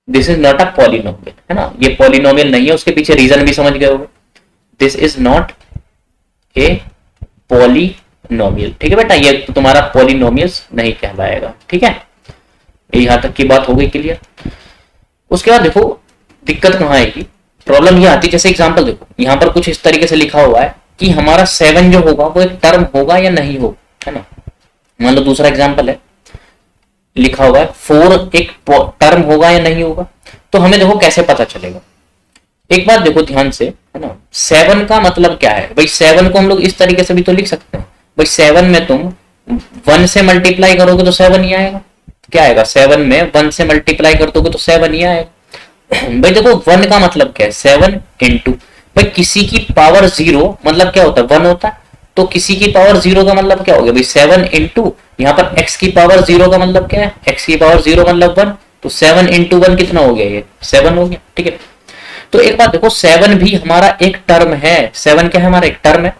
this is not a polynomial, है ना, ये पॉलिनोमियल नहीं है, उसके पीछे रीजन भी समझ गए होंगे, this is not a polynomial, ठीक है बेटा, ये तुम्हारा पॉलिनोमियल्स नहीं कहलाएगा, ठीक है। यहां तक की बात हो गई क्लियर। उसके बाद देखो दिक्कत कहां आएगी, प्रॉब्लम ये आती है, जैसे एग्जांपल देखो यहाँ पर कुछ इस तरीके से लिखा हुआ है कि हमारा 7 जो होगा वो एक टर्म होगा या नहीं होगा, है ना। मान लो दूसरा एग्जांपल है, लिखा हुआ है 4 एक टर्म होगा या नहीं होगा, तो हमें देखो कैसे पता चलेगा। एक बात देखो ध्यान से, है ना, 7 का मतलब क्या है भाई, 7 को हम लोग इस तरीके से भी तो लिख सकते हैं भाई, 7 में तुम 1 से मल्टीप्लाई करोगे तो 7 ही आएगा, क्या आएगा 7 में 1 से मल्टीप्लाई कर दोगे तो 7 ही आएगा। भाई देखो 1 का मतलब क्या है 7 इंटू, भाई किसी की पावर 0 मतलब क्या होता है 1 होता है, तो किसी की पावर 0 का मतलब क्या हो गया भाई 7 इंटू, यहाँ पर x की पावर 0 का मतलब क्या है, x की पावर 0 मतलब 1, तो 7 इंटू 1 कितना हो गया, ये 7 हो गया, ठीक है। तो एक बात देखो 7 भी हमारा एक टर्म है, 7 क्या है हमारा एक टर्म है,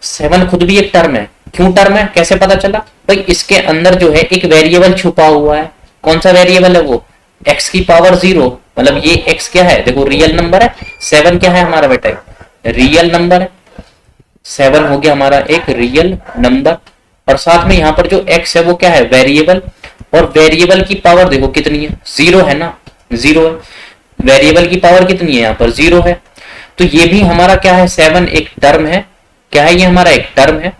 7 खुद भी एक टर्म है, क्यों टर्म है कैसे पता चला भाई, इसके अंदर जो है एक वेरिएबल छुपा हुआ है, कौन सा वेरिएबल है वो x की पावर 0, मतलब ये x क्या है देखो रियल नंबर है, 7 क्या है हमारा बेटा रियल नंबर है, 7 हो गया हमारा एक रियल नंबर, और साथ में यहाँ पर जो x है वो क्या है वेरिएबल, और वेरिएबल की पावर देखो कितनी है 0 है ना, 0 है, वेरिएबल की पावर कितनी है यहाँ पर 0 है, तो ये भी हमारा क्या है 7 एक टर्म है, क्या है ये हमारा एक टर्म है,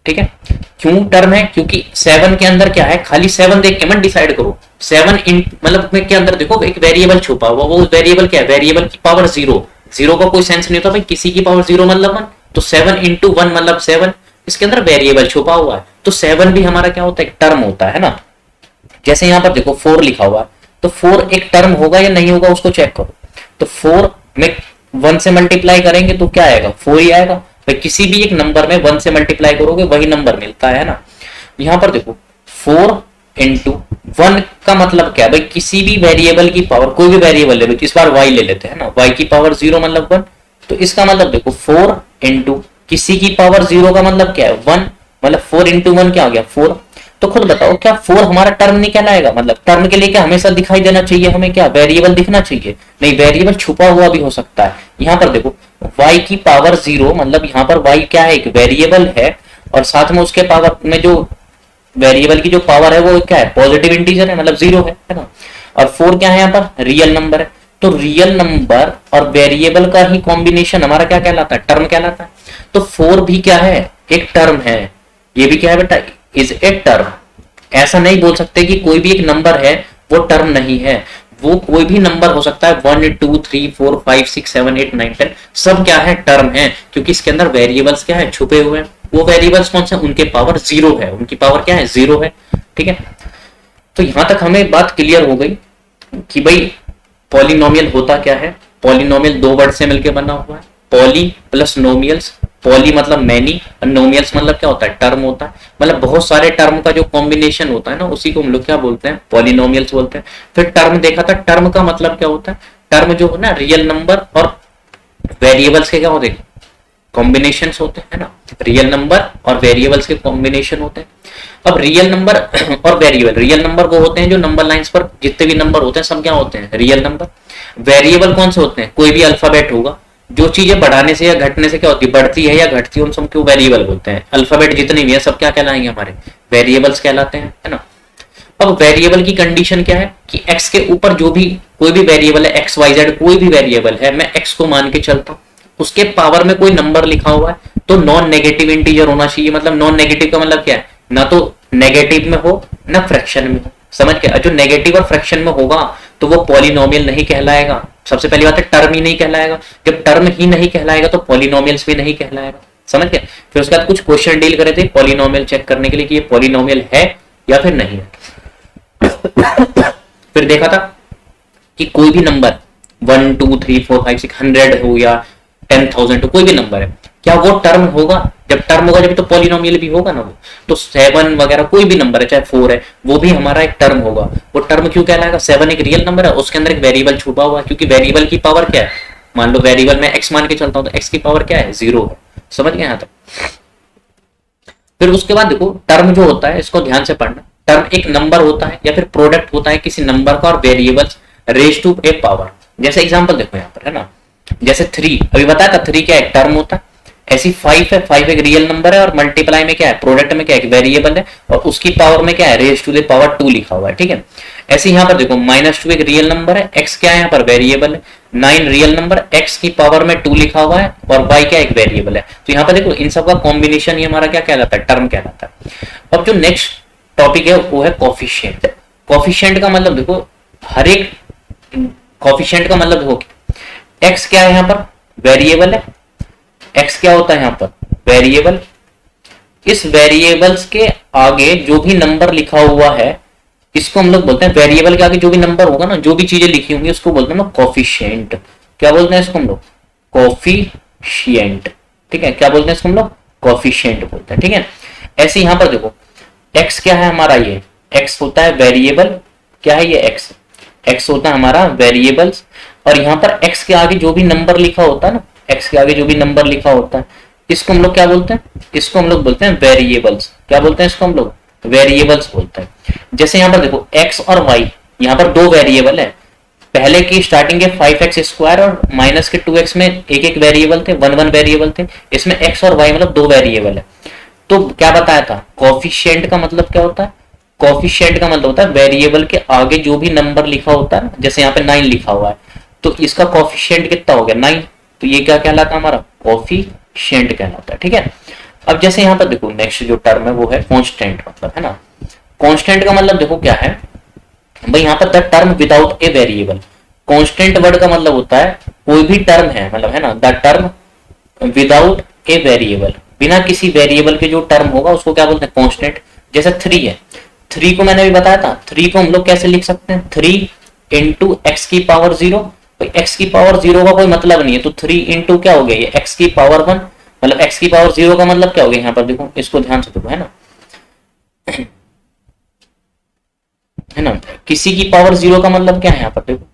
ठीक है। क्यों टर्म है, क्योंकि 7 के अंदर क्या है, खाली 7 देख के मत डिसाइड करो, 7 इन मतलब के अंदर देखो एक वेरिएबल छुपा हुआ, वो वेरिएबल क्या है वेरिएबल की पावर 0, 0 का कोई सेंस नहीं होता भाई, किसी की पावर 0 मतलब 1, तो 7 इंटू 1 मतलब 7, इसके अंदर वेरिएबल छुपा हुआ है, तो 7 भी हमारा क्या होता है एक टर्म होता है ना। जैसे यहाँ पर देखो 4 लिखा हुआ है, तो 4 एक टर्म होगा या नहीं होगा उसको चेक करो, तो 4 में 1 से मल्टीप्लाई करेंगे तो क्या आएगा 4 ही आएगा भाई, किसी भी एक नंबर में 1 से मल्टीप्लाई करोगे वही नंबर मिलता है ना। यहाँ पर देखो 4 इंटू 1 का मतलब क्या है भाई, किसी भी वेरिएबल की पावर, कोई भी वेरिएबल है, इस बार y ले लेते हैं ना, y की पावर 0 मतलब 1, तो इसका मतलब देखो 4 इंटू किसी की पावर 0 का मतलब क्या है 1, मतलब 4 इंटू 1 क्या हो गया 4, तो खुद बताओ क्या 4 हमारा टर्म नहीं कहलाएगा, मतलब टर्म के लिए क्या हमेशा दिखाई देना चाहिए हमें, क्या वेरिएबल दिखना चाहिए, नहीं वेरिएबल छुपा हुआ भी हो सकता है। यहाँ पर देखो y की पावर 0 मतलब यहाँ पर y क्या है एक वेरिएबल है, और साथ में उसके पावर में जो वेरिएबल की जो पावर है वो क्या है पॉजिटिव इंटीजर है, मतलब 0 है ना, और 4 क्या है यहाँ पर रियल नंबर है, तो रियल नंबर और वेरिएबल का ही कॉम्बिनेशन हमारा क्या कहलाता है टर्म कहलाता है, तो 4 भी क्या है एक टर्म है, ये भी क्या है बेटा इज ए टर्म। ऐसा नहीं बोल सकते कि कोई भी एक नंबर है वो टर्म नहीं है, वो कोई भी नंबर हो सकता है 1 2 3 4 5 6 7 8 9 10 सब क्या है टर्म है, क्योंकि इसके अंदर वेरिएबल्स क्या है छुपे हुए हैं, वो वेरिएबल्स कौन से उनके पावर 0 है, उनकी पावर क्या है 0 है, ठीक है। तो यहां तक हमें बात क्लियर हो गई कि भाई पॉलिनोमियल होता क्या है, पॉलिनोमियल 2 वर्ड से मिलकर बना हुआ है, पॉली प्लस नोमियल्स, पॉली मतलब मैनी, नोमियल्स मतलब क्या होता है टर्म होता है, मतलब बहुत सारे टर्म का जो कॉम्बिनेशन होता है ना उसी को हम लोग क्या बोलते हैं पॉलिनोमियल्स बोलते हैं। फिर टर्म देखा था, टर्म का मतलब क्या होता है, टर्म जो है ना रियल नंबर और वेरिएबल्स के क्या होते हैं कॉम्बिनेशंस होते हैं ना, रियल नंबर और वेरिएबल्स के कॉम्बिनेशन होते हैं। अब रियल नंबर और वेरिएबल, रियल नंबर वो होते हैं जो नंबर लाइंस पर जितने भी नंबर होते हैं सब क्या होते हैं रियल नंबर। वेरिएबल कौन से होते हैं, कोई भी अल्फाबेट होगा, जो चीजें बढ़ाने से या घटने से क्या होती है बढ़ती है या घटती है उन सब को वेरिएबल बोलते हैं। अल्फाबेट जितने भी है सब क्या कहलाएंगे हमारे वेरिएबल्स कहलाते हैं, है ना। अब वेरिएबल की कंडीशन क्या है कि x के ऊपर जो भी कोई भी वेरिएबल है x y z कोई भी वेरिएबल है, मैं x को मान के चलता हूँ, उसके पावर में कोई नंबर लिखा हुआ है तो नॉन नेगेटिव इंटीजर होना चाहिए। मतलब नॉन नेगेटिव का मतलब क्या है, ना तो नेगेटिव में हो ना फ्रैक्शन में हो, समझ के। जो नेगेटिव और फ्रैक्शन में होगा तो वो पॉलिनोमियल नहीं कहलाएगा। सबसे पहली बात है टर्म ही नहीं कहलाएगा। जब टर्म ही नहीं कहलाएगा तो पॉलिनोमियल्स भी नहीं कहलाएगा, समझ गए। फिर उसके बाद कुछ क्वेश्चन डील करे थे पॉलिनोमियल चेक करने के लिए कि ये पॉलिनोमियल है या फिर नहीं है। फिर देखा था कि कोई भी नंबर 1 2 3 4 5 6 100 हो या 10,000 हो, कोई भी नंबर है, क्या वो टर्म होगा? जब टर्म होगा जब तो पॉलिनोमियल भी होगा ना वो। तो 7 वगैरह कोई भी नंबर है, चाहे 4 है, वो भी हमारा एक टर्म होगा। वो टर्म क्यों कहलाएगा? 7 एक रियल नंबर है, उसके अंदर एक वेरिएबल छुपा हुआ है, क्योंकि वेरिएबल की पावर क्या है? मान लो वेरिएबल में x मान के चलता हूं तो x की पावर क्या है? 0 है, समझ गए यहां तक। फिर उसके बाद देखो टर्म जो होता है इसको ध्यान से पढ़ना। टर्म एक नंबर होता है या फिर प्रोडक्ट होता है किसी नंबर का और variables raise to a power. जैसे एग्जांपल देखो यहाँ पर, है ना, जैसे 3 अभी बताया था, 3 क्या एक टर्म होता है। ऐसी 5 है, 5 एक रियल नंबर है और मल्टीप्लाई में क्या है? प्रोडक्ट में क्या है? वेरिएबल है और उसकी पावर में क्या है? रेज टू द पावर 2 लिखा हुआ है, ठीक है। ऐसे यहाँ पर देखो -2 एक रियल नंबर है, x क्या है यहाँ पर? वेरिएबल है। 9 रियल नंबर, x की पावर में 2 लिखा हुआ है और y क्या एक वेरिएबल है। तो यहाँ पर देखो इन सब का कॉम्बिनेशन ही हमारा क्या कहलाता है? टर्म कहलाता है। अब जो नेक्स्ट टॉपिक है वो है कोफिशिएंट। कोफिशिएंट का मतलब देखो, हर एक कोफिशिएंट का मतलब देखो x क्या है यहाँ पर? वेरिएबल है। x क्या होता है यहाँ पर? वेरिएबल। इस वेरिएबल्स के आगे जो भी नंबर लिखा हुआ है इसको हम लोग बोलते हैं, वेरिएबल के आगे जो भी नंबर होगा ना, जो भी चीजें लिखी होंगी उसको बोलते हैं ना कोफिशिएंट। क्या बोलते हैं इसको हम लोग? कोफिशिएंट, ठीक है। क्या बोलते हैं इसको हम लोग? कोफिशिएंट बोलते हैं, ठीक है। ऐसे यहाँ पर देखो x क्या है हमारा? ये x होता है वेरिएबल। क्या है ये? x होता है हमारा वेरिएबल्स। और यहाँ पर x के आगे जो भी नंबर लिखा होता है ना, x के आगे जो भी नंबर लिखा होता है इसको हम लोग क्या बोलते हैं? इसको हम लोग बोलते हैं वेरिएबल्स। क्या बोलते हैं इसको हम लोग? वेरिएबल्स बोलते हैं। जैसे यहाँ पर देखो x और y, यहाँ पर 2 वेरिएबल है। पहले की स्टार्टिंग के 5x स्क्वायर और माइनस के 2x में एक एक वेरिएबल थे, 1 1 वेरिएबल थे। इसमें x और y मतलब 2 वेरिएबल है। तो क्या बताया था? कोफिशिएंट का मतलब क्या होता है? कोफिशिएंट का मतलब होता है वेरिएबल के आगे जो भी नंबर लिखा होता है, जैसे यहाँ पे 9 लिखा हुआ है तो इसका कोफिशिएंट कितना हो गया? 9। तो ये क्या कहलाता है? हमारा कोफिशिएंट कहलाता है, ठीक है। अब जैसे यहाँ पर देखो नेक्स्ट जो टर्म है वो है कांस्टेंट, मतलब, है ना। कांस्टेंट का मतलब देखो क्या है भाई, यहाँ पर the term without a variable. Constant word का मतलब होता है कोई भी टर्म है, मतलब, है ना, the term without a variable, बिना किसी वेरिएबल के जो टर्म होगा उसको क्या बोलते हैं? कांस्टेंट। जैसे 3 है, 3 को मैंने अभी बताया था, 3 को हम लोग कैसे लिख सकते हैं? 3 इंटू एक्स की पावर 0। x की पावर 0 का कोई मतलब नहीं है, तो 3 इंटू क्या हो गया? ये x की पावर 1, मतलब x की पावर 0 का मतलब क्या हो गया? यहाँ पर देखो, इसको ध्यान से देखो, है ना, है ना। किसी की पावर 0 का मतलब क्या है? यहाँ पर देखो,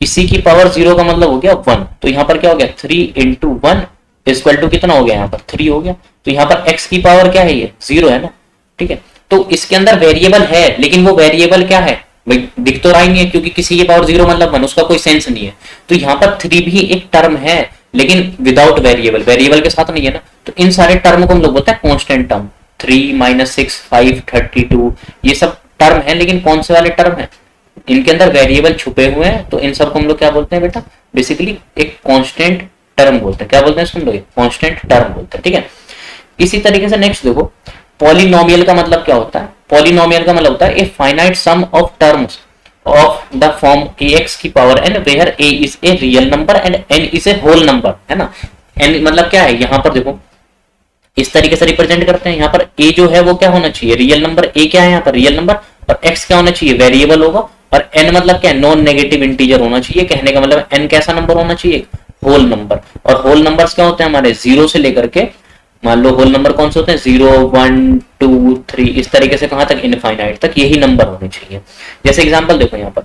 किसी की पावर 0 का मतलब हो गया 1। तो यहाँ पर क्या हो गया? 3 इंटू 1 इक्वल टू कितना हो गया? यहाँ पर 3 हो गया। तो यहाँ पर x की पावर क्या है? ये 0 है ना, ठीक है। तो इसके अंदर वेरिएबल है, लेकिन वो वेरिएबल क्या है भाई? दिख तो रहा ही नहीं है, क्योंकि किसी की पावर 0 मतलब 1, उसका कोई सेंस नहीं है। तो यहाँ पर 3 भी एक टर्म है, लेकिन विदाउट वेरिएबल, वेरिएबल के साथ नहीं है ना। तो इन सारे टर्म को हम लोग बोलते हैं कांस्टेंट टर्म। 3 -6 5 32 ये सब टर्म है, लेकिन कौन से वाले टर्म है? इनके अंदर वेरिएबल छुपे हुए हैं, तो इन सबको हम लोग क्या बोलते हैं बेटा? बेसिकली एक कांस्टेंट टर्म बोलते हैं। क्या बोलते हैं इसको हम लोग? कांस्टेंट टर्म बोलते हैं, ठीक है। इसी तरीके से नेक्स्ट देखो, पॉलिनोमियल का मतलब क्या होता है? पॉलिनोमियल का मतलब होता है a finite sum of terms of the form ax की power n where a is a real number and n is a whole number, है ना। n मतलब क्या है? यहाँ पर देखो इस तरीके से रिप्रेजेंट करते हैं। यहाँ पर a जो है वो क्या होना चाहिए? Real number. a क्या है यहाँ पर? Real number. और x क्या होना चाहिए? वेरिएबल होगा। और n मतलब क्या है? नॉन नेगेटिव इंटीजर होना चाहिए। कहने का मतलब n कैसा नंबर होना चाहिए? Whole number. और होल नंबर्स क्या होते हैं हमारे? 0 से लेकर के, मान लो होल नंबर कौन से होते हैं? 0 1 2 3 इस तरीके से कहां तक? इनफाइनाइट तक यही नंबर होने चाहिए। जैसे एग्जांपल देखो यहाँ पर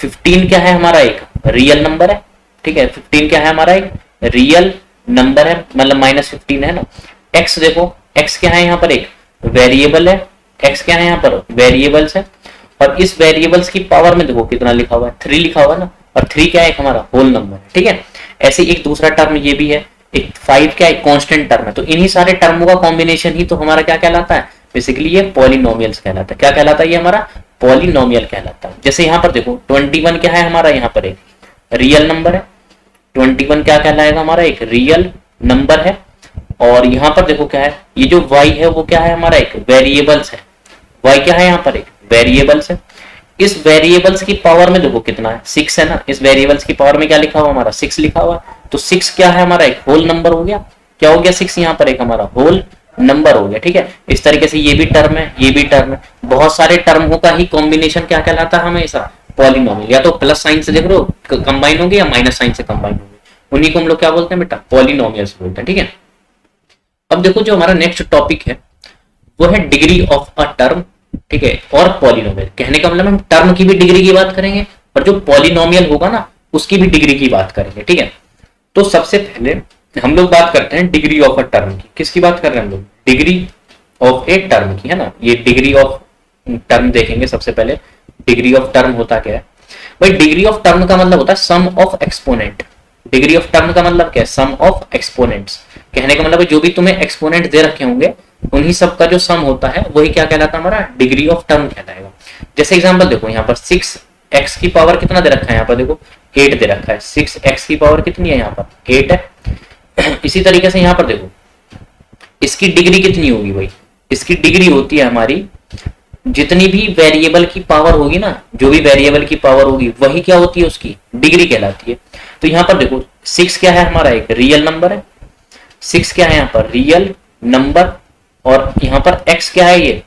15 क्या है हमारा? एक रियल नंबर है, ठीक है। 15 क्या है हमारा? एक रियल नंबर है, मतलब -15 है ना। x देखो, x क्या है यहाँ पर? एक वेरिएबल है। x क्या है यहाँ पर? वेरिएबल्स है। और इस वेरिएबल्स की पावर में देखो कितना लिखा हुआ है? 3 लिखा हुआ है ना। और 3 क्या है? हमारा होल नंबर है, ठीक है। ऐसे एक दूसरा टर्म ये भी है, एक 5 क्या है? कांस्टेंट टर्म है। तो इन्हीं सारे टर्मों का कॉम्बिनेशन ही तो हमारा क्या कहलाता है? बेसिकली ये पॉलिनोमियल्स कहलाता है। क्या कहलाता है? ये हमारा पॉलिनोमियल कहलाता है। जैसे यहाँ पर देखो 21 क्या है हमारा? यहाँ पर एक रियल नंबर है। 21 क्या कहलाएगा हमारा? एक रियल नंबर है। और यहाँ पर देखो क्या है, ये जो y है वो क्या है हमारा, एक वेरिएबल्स है। y क्या है यहाँ पर, एक वेरिएबल्स है। इस वेरिएबल्स की पावर में देखो कितना है, 6 है ना। इस वेरिएबल्स की पावर में क्या लिखा हुआ हमारा, 6 लिखा हुआ है। तो 6 क्या है हमारा, एक होल नंबर हो गया। क्या हो गया, 6 यहाँ पर एक हमारा होल नंबर हो गया। ठीक है, इस तरीके से ये भी टर्म है, ये भी टर्म है। बहुत सारे टर्मों का ही कॉम्बिनेशन क्या कहलाता है हमेशा, पॉलिनोमियल। या तो प्लस साइन से देख रहे हो कंबाइन होंगे या माइनस साइन से कंबाइन होंगे, उन्हीं को हम लोग क्या बोलते हैं बेटा, पॉलिनोमियल्स बोलते हैं। ठीक है, अब देखो जो हमारा नेक्स्ट टॉपिक है वो है डिग्री ऑफ अ टर्म। ठीक है, और पॉलिनोमियल। कहने का मतलब हम टर्म की भी डिग्री की बात करेंगे और जो पॉलिनोमियल होगा ना उसकी भी डिग्री की बात करेंगे। ठीक है, तो सबसे पहले हम लोग बात करते हैं डिग्री ऑफ अ टर्म की। किसकी बात कर रहे हैं हम लोग, डिग्री ऑफ ए टर्म की, है ना। ये डिग्री ऑफ टर्म देखेंगे सबसे पहले। डिग्री ऑफ टर्म होता क्या है भाई, डिग्री ऑफ टर्म का मतलब होता है sum of exponent. Degree of term का मतलब क्या है, सम ऑफ एक्सपोनेंट्स। कहने का मतलब है जो भी तुम्हें एक्सपोनेंट दे रखे होंगे उन्हीं सब का जो सम होता है वही क्या कहलाता है हमारा, डिग्री ऑफ टर्म कहलाएगा। जैसे एग्जांपल देखो यहाँ पर 6x की पावर कितना दे रखा है, यहाँ पर देखो 8 दे रखा है। 6x की पावर कितनी है, यहाँ पर 8 है। इसी तरीके से यहाँ पर देखो इसकी डिग्री कितनी होगी भाई, इसकी डिग्री होती है हमारी, जितनी भी वेरिएबल की पावर होगी ना, जो भी वेरिएबल की पावर होगी वही क्या होती है, उसकी डिग्री कहलाती है। तो यहाँ पर देखो 6 क्या है हमारा, एक रियल नंबर है। 6 क्या है यहाँ पर, रियल नंबर। और यहाँ पर x क्या है, ये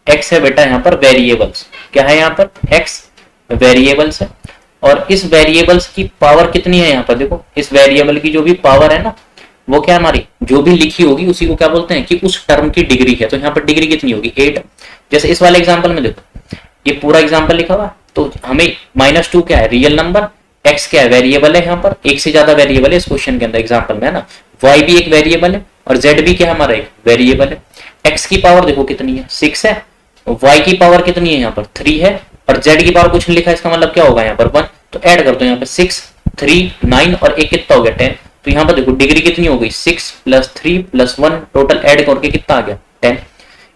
x है बेटा यहाँ पर वेरिएबल्स। क्या है यहाँ पर, x वेरिएबल्स है। और इस वेरिएबल्स की पावर कितनी है यहाँ पर देखो, इस वेरिएबल की जो भी पावर है ना वो क्या हमारी, जो भी लिखी होगी उसी को क्या बोलते हैं कि उस टर्म की डिग्री है। तो यहाँ पर डिग्री कितनी होगी, 8। जैसे इस वाले एग्जाम्पल में देखो ये पूरा एग्जाम्पल लिखा हुआ, तो हमें -2 क्या है, रियल नंबर। x क्या है, वेरिएबल है। यहाँ पर एक से ज्यादा वेरिएबल है इस क्वेश्चन के अंदर, एग्जाम्पल में, है ना। y भी एक वेरिएबल है और z भी क्या है हमारा, एक वेरिएबल है। x की पावर देखो कितनी है, 6 है। y की पावर कितनी है यहाँ पर, 3 है। और z की पावर कुछ नहीं लिखा है, इसका मतलब क्या होगा यहाँ पर 1। तो ऐड कर दो यहाँ पर 6, 3, 9 और एक कितना हो गया, 10। तो यहाँ पर देखो डिग्री कितनी हो गई, 6 + 3 + 1, टोटल ऐड करके कितना आ गया, 10।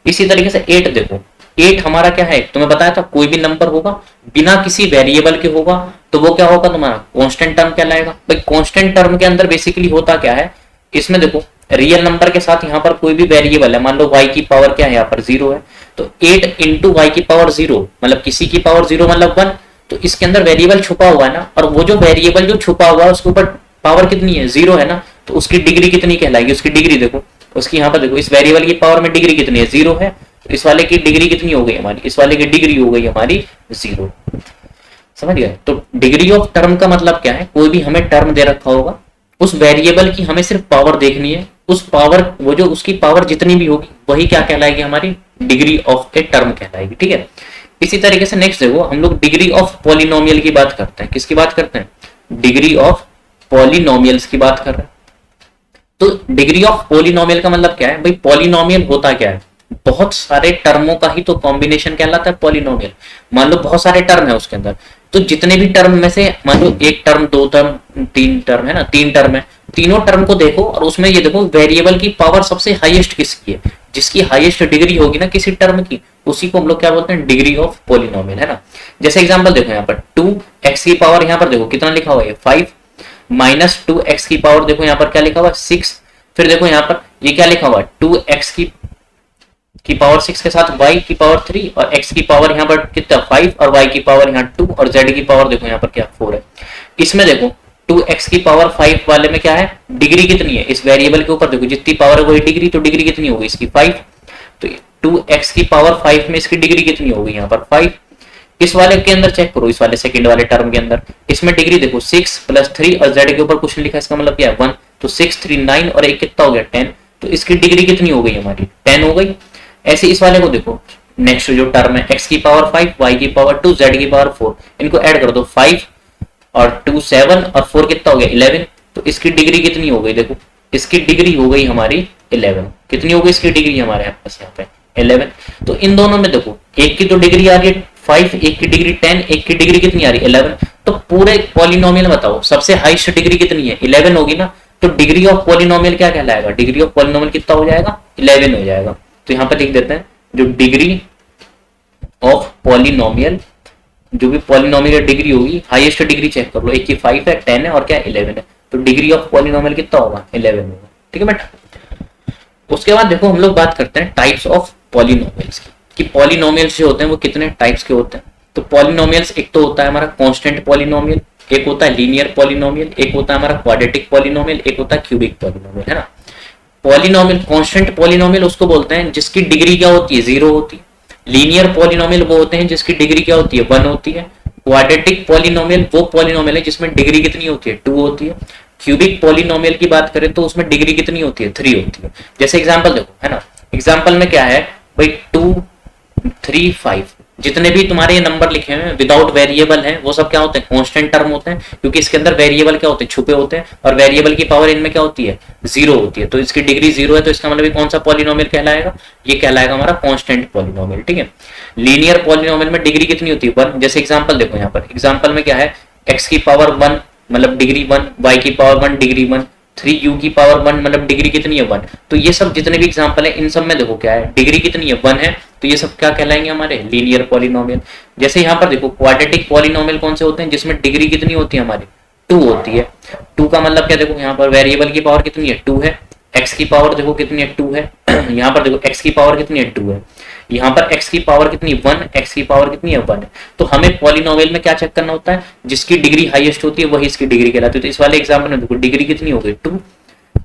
इसी तरीके से 8 देखो, 8 हमारा क्या है, तुम्हें बताया था कोई भी नंबर होगा बिना किसी वेरिएबल के होगा तो वो क्या होगा तुम्हारा, कांस्टेंट टर्म कहलाएगा। भाई कांस्टेंट टर्म के अंदर बेसिकली होता क्या है, इसमें देखो रियल नंबर के साथ यहाँ पर कोई भी वेरिएबल है, मान लो y की पावर क्या है यहाँ पर 0 है, तो 8 × y की पावर 0 मतलब किसी की पावर 0 मतलब 1। तो इसके अंदर वेरिएबल छुपा हुआ है ना, और वो जो वेरिएबल जो छुपा हुआ है उसके ऊपर पावर कितनी है, 0 है ना। तो उसकी डिग्री कितनी कहलाएगी, उसकी डिग्री देखो, उसकी यहाँ पर देखो इस वेरिएबल की पावर में डिग्री कितनी है, 0 है। तो इस वाले की डिग्री कितनी हो गई हमारी, इस वाले की डिग्री हो गई हमारी 0। समझ गए। तो डिग्री ऑफ टर्म का मतलब क्या है, कोई भी हमें टर्म दे रखा होगा, उस वेरिएबल की हमें सिर्फ पावर देखनी है, उस पावर वो जो उसकी पावर जितनी भी होगी वही क्या कहलाएगी, हमारी डिग्री ऑफ ए टर्म कहलाएगी। ठीक है, इसी तरीके से नेक्स्ट देखो हम लोग डिग्री ऑफ पॉलिनोमियल की बात करते हैं। किसकी बात करते हैं, डिग्री ऑफ पॉलिनोमियल्स की बात कर रहे हैं। तो डिग्री ऑफ पॉलिनोमियल का मतलब क्या है भाई, पॉलिनोमियल होता क्या है, बहुत सारे टर्मों का ही तो कॉम्बिनेशन कहलाता है पॉलिनोमियल। मान लो बहुत सारे टर्म है उसके अंदर, तो जितने भी टर्म में से मान लो 1 टर्म 2 टर्म 3 टर्म है ना, 3 टर्म है, तीनों टर्म को देखो और उसमें ये देखो वेरिएबल की पावर सबसे हाईएस्ट किसकी है, जिसकी हाईएस्ट डिग्री होगी ना किसी टर्म की, उसी को हम लोग क्या बोलते हैं, डिग्री ऑफ पॉलिनोमियल, है ना। जैसे एग्जांपल देखो यहाँ पर 2x की पावर यहाँ पर देखो कितना लिखा हुआ है 5, -2x की पावर देखो यहाँ पर क्या लिखा हुआ है 6। फिर देखो यहाँ पर ये क्या लिखा हुआ है 2x की पावर 6 के साथ y की पावर 3 और x की पावर यहाँ पर कितना 5 और y की पावर यहाँ 2 और z की पावर देखो यहाँ पर क्या 4 है। इसमें देखो 2x की पावर 5 वाले में क्या है, डिग्री कितनी है, इस वेरिएबल के ऊपर देखो जितनी पावर है वही डिग्री, तो डिग्री कितनी होगी इसकी 5। तो 2x की पावर 5 में इसकी डिग्री कितनी होगी यहाँ पर 5। इस वाले के अंदर चेक करो, इस वाले सेकंड वाले टर्म के अंदर, इसमें डिग्री देखो 6 + 3 और z के ऊपर कुछ नहीं लिखा, इसका मतलब क्या है 1। तो 6, 3, 9 और एक कितना हो गया 10। तो इसकी डिग्री कितनी हो गई हमारी 10 हो गई। ऐसे इस वाले को देखो, नेक्स्ट जो टर्म है x की पावर 5, y की पावर 2, z की पावर 4, इनको ऐड कर दो 5 और 2 7 और 4 कितना हो गया 11। तो इसकी डिग्री कितनी हो गई, देखो इसकी डिग्री हो गई हमारी 11। कितनी हो गई इसकी डिग्री हमारे पास यहाँ पे 11। तो इन दोनों में देखो एक की तो डिग्री आ रही है 5, एक की डिग्री 10, एक की डिग्री कितनी आ रही है 11। तो पूरे पॉलिनोमियल बताओ सबसे हाईएस्ट डिग्री कितनी है 11 होगी ना। तो डिग्री ऑफ पॉलिनोमियल क्या कहलाएगा, डिग्री ऑफ पॉलिनोमियल कितना हो जाएगा 11 हो जाएगा। तो यहाँ पर लिख देते हैं जो डिग्री ऑफ पॉलिनोमियल, जो भी पॉलिनोमियल डिग्री होगी, हाईएस्ट डिग्री चेक कर लो, एक की 5 है, 10 है और क्या 11 है। तो डिग्री ऑफ पॉलिनोमियल कितना होगा 11 होगा। ठीक है बेटा। उसके बाद देखो हम लोग बात करते हैं टाइप्स ऑफ पॉलिनोमियल्स की, कि पॉलिनोमियल्स जो होते हैं वो कितने टाइप्स के होते हैं। तो पॉलिनोमियल्स एक तो होता है हमारा कांस्टेंट पॉलिनोमियल, एक होता है लीनियर पॉलिनोमियल, एक होता है हमारा क्वाड्रेटिक पॉलिनोमियल, एक होता है क्यूबिक पॉलिनोमियल, है ना। पॉलिनोमियल, कांस्टेंट पॉलिनोमियल उसको बोलते हैं जिसकी डिग्री क्या होती है, 0 होती है। लीनियर पॉलिनोमियल वो होते हैं जिसकी डिग्री क्या होती है, 1 होती है। क्वाड्रेटिक पॉलिनोमियल वो पॉलिनोमियल है जिसमें डिग्री कितनी होती है, 2 होती है। क्यूबिक पॉलिनोमियल की बात करें तो उसमें डिग्री कितनी होती है, 3 होती है। जैसे एग्जांपल देखो, है ना, एग्जांपल में क्या है भाई, 2 3 5 जितने भी तुम्हारे ये नंबर लिखे हुए हैं विदाउट वेरिएबल हैं वो सब क्या होते हैं, कांस्टेंट टर्म होते हैं, क्योंकि इसके अंदर वेरिएबल क्या होते हैं, छुपे होते हैं, और वेरिएबल की पावर इनमें क्या होती है, 0 होती है। तो इसकी डिग्री 0 है, तो इसका मतलब कौन सा पॉलिनोमियल कहलाएगा, ये कहलाएगा हमारा कांस्टेंट पॉलिनोमियल, ठीक है। लीनियर पॉलिनोमियल में डिग्री कितनी होती है, 1। जैसे एग्जांपल देखो, यहाँ पर एग्जांपल में क्या है, x की पावर 1 मतलब डिग्री 1, y की पावर 1 डिग्री 1, 3u की पावर 1 मतलब डिग्री कितनी है, 1। तो ये सब जितने भी एग्जांपल है इन सब में देखो क्या है, डिग्री कितनी है, 1 है, तो ये सब क्या कहलाएंगे हमारे लीनियर पॉलिनोमियल। जैसे यहाँ पर देखो क्वाड्रेटिक पॉलिनोमियल कौन से होते हैं, जिसमें डिग्री कितनी होती है हमारी, 2 होती है। 2 का मतलब क्या, देखो यहाँ पर वेरिएबल की पावर कितनी है, 2 है, x की पावर देखो कितनी है, 2 है। यहाँ पर देखो x की पावर कितनी है, 2 है। यहाँ पर x की पावर कितनी, 1, x की पावर कितनी है, 1 है। तो हमें पॉलिनोमियल में क्या चेक करना होता है, जिसकी डिग्री हाईएस्ट होती है वही इसकी डिग्री कहलाती है। तो इस वाले एग्जांपल में देखो डिग्री कितनी हो गई, 2।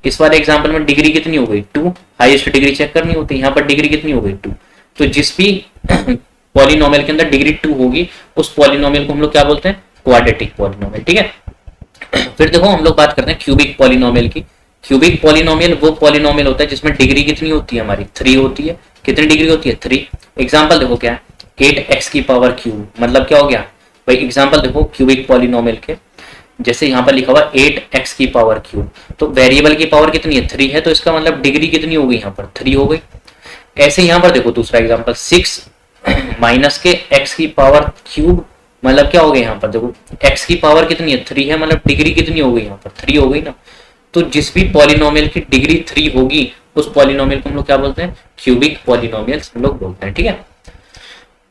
इस वाले एग्जांपल में डिग्री कितनी हो गई, 2। हाईएस्ट डिग्री चेक करनी होती है, यहाँ पर डिग्री कितनी हो गई, 2। तो जिस भी पॉलिनोमियल के अंदर डिग्री 2 होगी उस पॉलिनोमियल को हम लोग क्या बोलते हैं, क्वाड्रेटिक पॉलिनोमियल, ठीक है। फिर देखो हम लोग बात करते हैं क्यूबिक पॉलिनोमियल की। क्यूबिक पॉलिनोमियल वो पॉलिनोमियल होता है जिसमें डिग्री कितनी होती है हमारी, 3 होती है। कितनी डिग्री होती है, 3। एग्जांपल देखो क्या है, 8x की पावर क्यूब, मतलब क्या हो गया भाई, एग्जांपल देखो क्यूबिक पॉलिनोमियल के, जैसे यहाँ पर लिखा हुआ 8x की पावर क्यूब, तो वेरिएबल की पावर कितनी है, 3 है, तो इसका मतलब डिग्री कितनी हो गई, यहाँ पर 3 हो गई। ऐसे यहाँ पर देखो दूसरा एग्जांपल, 6 माइनस के x की पावर क्यूब, मतलब क्या हो गया, यहाँ पर देखो x की पावर कितनी है, 3 है, मतलब डिग्री कितनी हो गई, यहाँ पर 3 हो गई ना। तो जिस भी पॉलिनोमियल की डिग्री 3 होगी उस पॉलिनोमियल को हम लोग क्या बोलते हैं, क्यूबिक पॉलिनोमियल्स हम लोग बोलते हैं, ठीक है।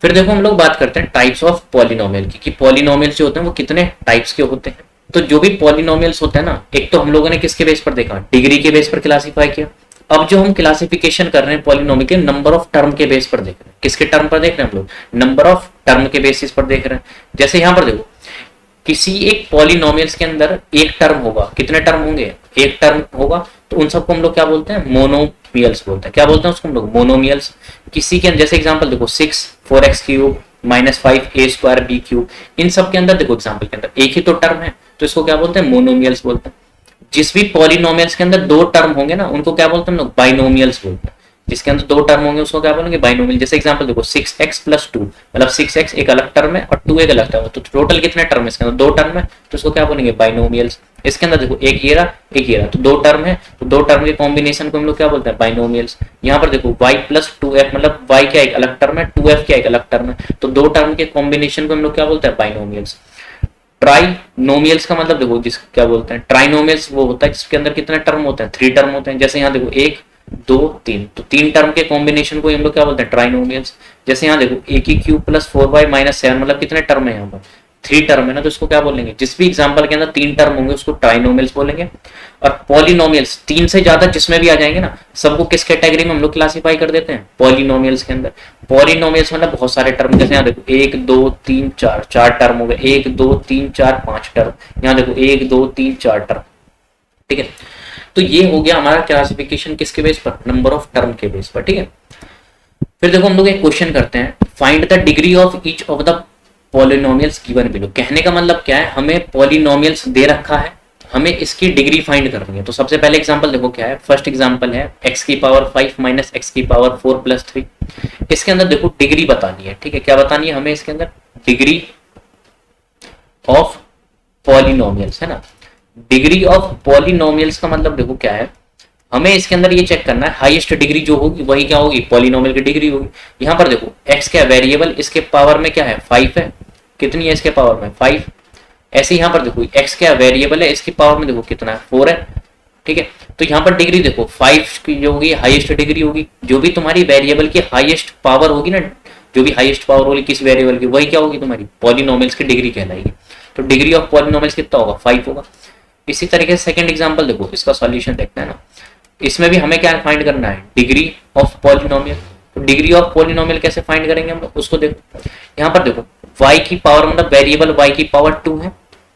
फिर देखो हम लोग बात करते हैं टाइप्स ऑफ पॉलिनोमियल की, कि पॉलिनोमियल्स जो होते हैं वो कितने टाइप्स के होते हैं। तो जो भी पॉलिनोमियल्स होते हैं ना, एक तो हम लोगों ने किसके बेस पर देखा, डिग्री के बेस पर क्लासीफाई किया। अब जो हम क्लासिफिकेशन कर रहे हैं पॉलिनोमियल के, नंबर ऑफ टर्म के बेस पर देख रहे हैं। किसके टर्म पर देख रहे हैं हम लोग, नंबर ऑफ टर्म के बेसिस पर देख रहे हैं। जैसे यहाँ पर देखो किसी एक पॉलिनोमियल्स के अंदर एक टर्म होगा, कितने टर्म होंगे, एक टर्म होगा, तो उन सबको हम लोग क्या बोलते हैं, मोनोमियल्स बोलते हैं। क्या बोलते हैं उसको हम लोग, मोनोमियल्स। किसी के अंदर जैसे एग्जांपल देखो 6 4x cube minus 5a square b cube, इन सब के अंदर देखो एग्जांपल के अंदर एक ही तो टर्म है, तो इसको क्या बोलते हैं, मोनोमियल्स बोलते हैं। जिस भी पॉलिनोमियल्स के अंदर 2 टर्म होंगे ना उनको क्या बोलते हैं हम लोग, बाइनोमियल्स बोलते हैं। जिसके अंदर 2 टर्म होंगे उसको क्या बोलेंगे, बाइनोमियल। जैसे एग्जांपल देखो 6x प्लस 2, मतलब 6x एक अलग टर्म है और 2 एक अलग टर्म है, तो टोटल कितने टर्म है इसके अंदर, 2 टर्म है, तो इसको क्या बोलेंगे, बाइनोमियल्स। इसके अंदर देखो एक ये रहा एक ये रहा, तो 2 टर्म है, तो 2 टर्म के कॉम्बिनेशन को हम लोग क्या बोलते हैं, बाइनोमियल्स। यहाँ पर देखो y प्लस 2f, मतलब y क्या एक अलग टर्म है, 2f क्या एक अलग टर्म है, तो 2 टर्म के कॉम्बिनेशन को हम लोग क्या बोलते हैं, बाइनोमियल्स। ट्राइनोमियल्स का मतलब देखो जिस क्या बोलते हैं, ट्राइनोमियल्स वो होता है जिसके अंदर कितने टर्म होते हैं, 3 टर्म होते हैं। जैसे यहाँ देखो 1 2 3, तो 3 टर्म के कॉम्बिनेशन को हम लोग क्या बोलते हैं, ट्राइनोमियल्स। जैसे यहाँ देखो a की क्यूब प्लस 4y माइनस 7, मतलब कितने टर्म है, यहाँ पर 3 टर्म है ना, तो इसको क्या बोलेंगे, जिस भी एग्जांपल के अंदर 3 टर्म होंगे उसको ट्राइनोमियल्स बोलेंगे। और पॉलिनोमियल्स 3 से ज्यादा जिसमें भी आ जाएंगे ना, सबको किस कैटेगरी में हम लोग क्लासीफाई कर देते हैं, पॉलिनोमियल्स के अंदर। पॉलिनोमियल्स मतलब बहुत सारे टर्म, जैसे यहाँ देखो 1 2 3 4, 4 टर्म हो गए, 1 2 3 4 5 टर्म, यहाँ देखो 1 2 3 4 टर्म, ठीक है। तो ये हो गया हमारा क्लासिफिकेशन किसके बेस पर, नंबर ऑफ टर्म के बेस पर, ठीक है। फिर देखो हम लोग एक क्वेश्चन करते हैं, find the degree of each of the polynomials given below. कहने का मतलब क्या है, हमें पॉलिनोमियल्स दे रखा है, हमें इसकी डिग्री फाइंड करनी है। तो सबसे पहले एग्जांपल देखो क्या है, फर्स्ट एग्जांपल है x की पावर 5 माइनस x की पावर 4 प्लस 3। इसके अंदर देखो डिग्री बतानी है, ठीक है। क्या बतानी है हमें इसके अंदर, डिग्री ऑफ पॉलिनोमियल्स, है ना। डिग्री ऑफ पॉलिनोमियल्स का मतलब देखो क्या है, हमें इसके अंदर ये चेक करना है, हाईएस्ट डिग्री जो होगी वही क्या होगी, पॉलिनोमियल की डिग्री होगी। यहाँ पर देखो x क्या वेरिएबल, इसके पावर में क्या है 5 है, कितनी है इसके पावर में 5। ऐसे यहाँ पर देखो x क्या वेरिएबल है, इसकी पावर में देखो कितना है 4 है, ठीक है। तो यहाँ पर डिग्री देखो 5 की जो होगी हाईएस्ट डिग्री होगी। जो भी तुम्हारी वेरिएबल की हाईएस्ट पावर होगी ना, जो भी हाईएस्ट पावर होगी किस वेरिएबल की, वही क्या होगी तुम्हारी पॉलिनोमियल्स की डिग्री कहलाएगी। तो डिग्री ऑफ पॉलिनोमियल्स कितना होगा, 5 होगा। इसी तरीके से सेकंड एग्जांपल देखो, इसका सॉल्यूशन देखते हैं ना। इसमें भी हमें क्या फाइंड करना है, डिग्री ऑफ पॉलिनोमियल। तो डिग्री ऑफ पॉलिनोमियल कैसे फाइंड करेंगे हम लोग, उसको देखो। यहाँ पर देखो y की पावर मतलब वेरिएबल y की पावर 2 है।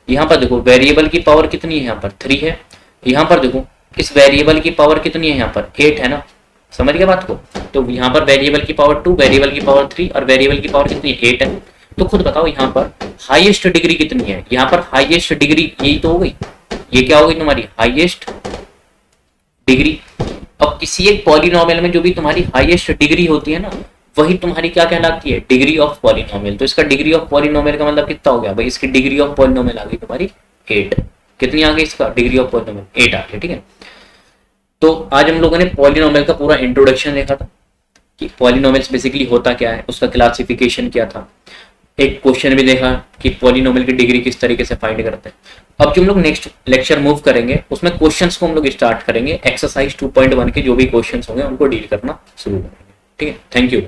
यहाँ पर देखो वेरिएबल की पावर कितनी है, यहाँ पर 3 है। यहाँ पर देखो इस वेरिएबल की पावर कितनी है, यहाँ पर 8 है ना, समझ गए बात को। तो यहाँ पर वेरिएबल की पावर 2, वेरिएबल की पावर 3 और वेरिएबल की पावर कितनी 8 है। तो खुद बताओ यहाँ पर हाईएस्ट डिग्री कितनी है, यहाँ पर हाईएस्ट डिग्री यही तो हो गई, ये क्या हो गई तुम्हारी हाईएस्ट डिग्री। अब किसी एक पॉलिनोमियल में जो भी तुम्हारी हाईएस्ट डिग्री होती है ना, वही तुम्हारी क्या कहलाती है, डिग्री ऑफ पॉलिनोमियल। तो इसका डिग्री ऑफ पॉलिनोमियल का मतलब कितना हो गया भाई, इसकी डिग्री ऑफ पॉलिनोमियल आ गई तुम्हारी 8। कितनी आ गई इसका डिग्री ऑफ पॉलिनोमियल, 8 आ गई, ठीक है। तो आज हम लोगों ने पॉलिनोमियल का पूरा इंट्रोडक्शन देखा था कि पॉलिनोमियल्स बेसिकली होता क्या है, उसका क्लासिफिकेशन क्या था। एक क्वेश्चन भी देखा कि पॉलिनोमियल की डिग्री किस तरीके से फाइंड करते हैं। अब जो हम लोग नेक्स्ट लेक्चर मूव करेंगे उसमें क्वेश्चंस को हम लोग स्टार्ट करेंगे, एक्सरसाइज 2.1 के जो भी क्वेश्चंस होंगे उनको डील करना शुरू करेंगे, ठीक है। Thank you.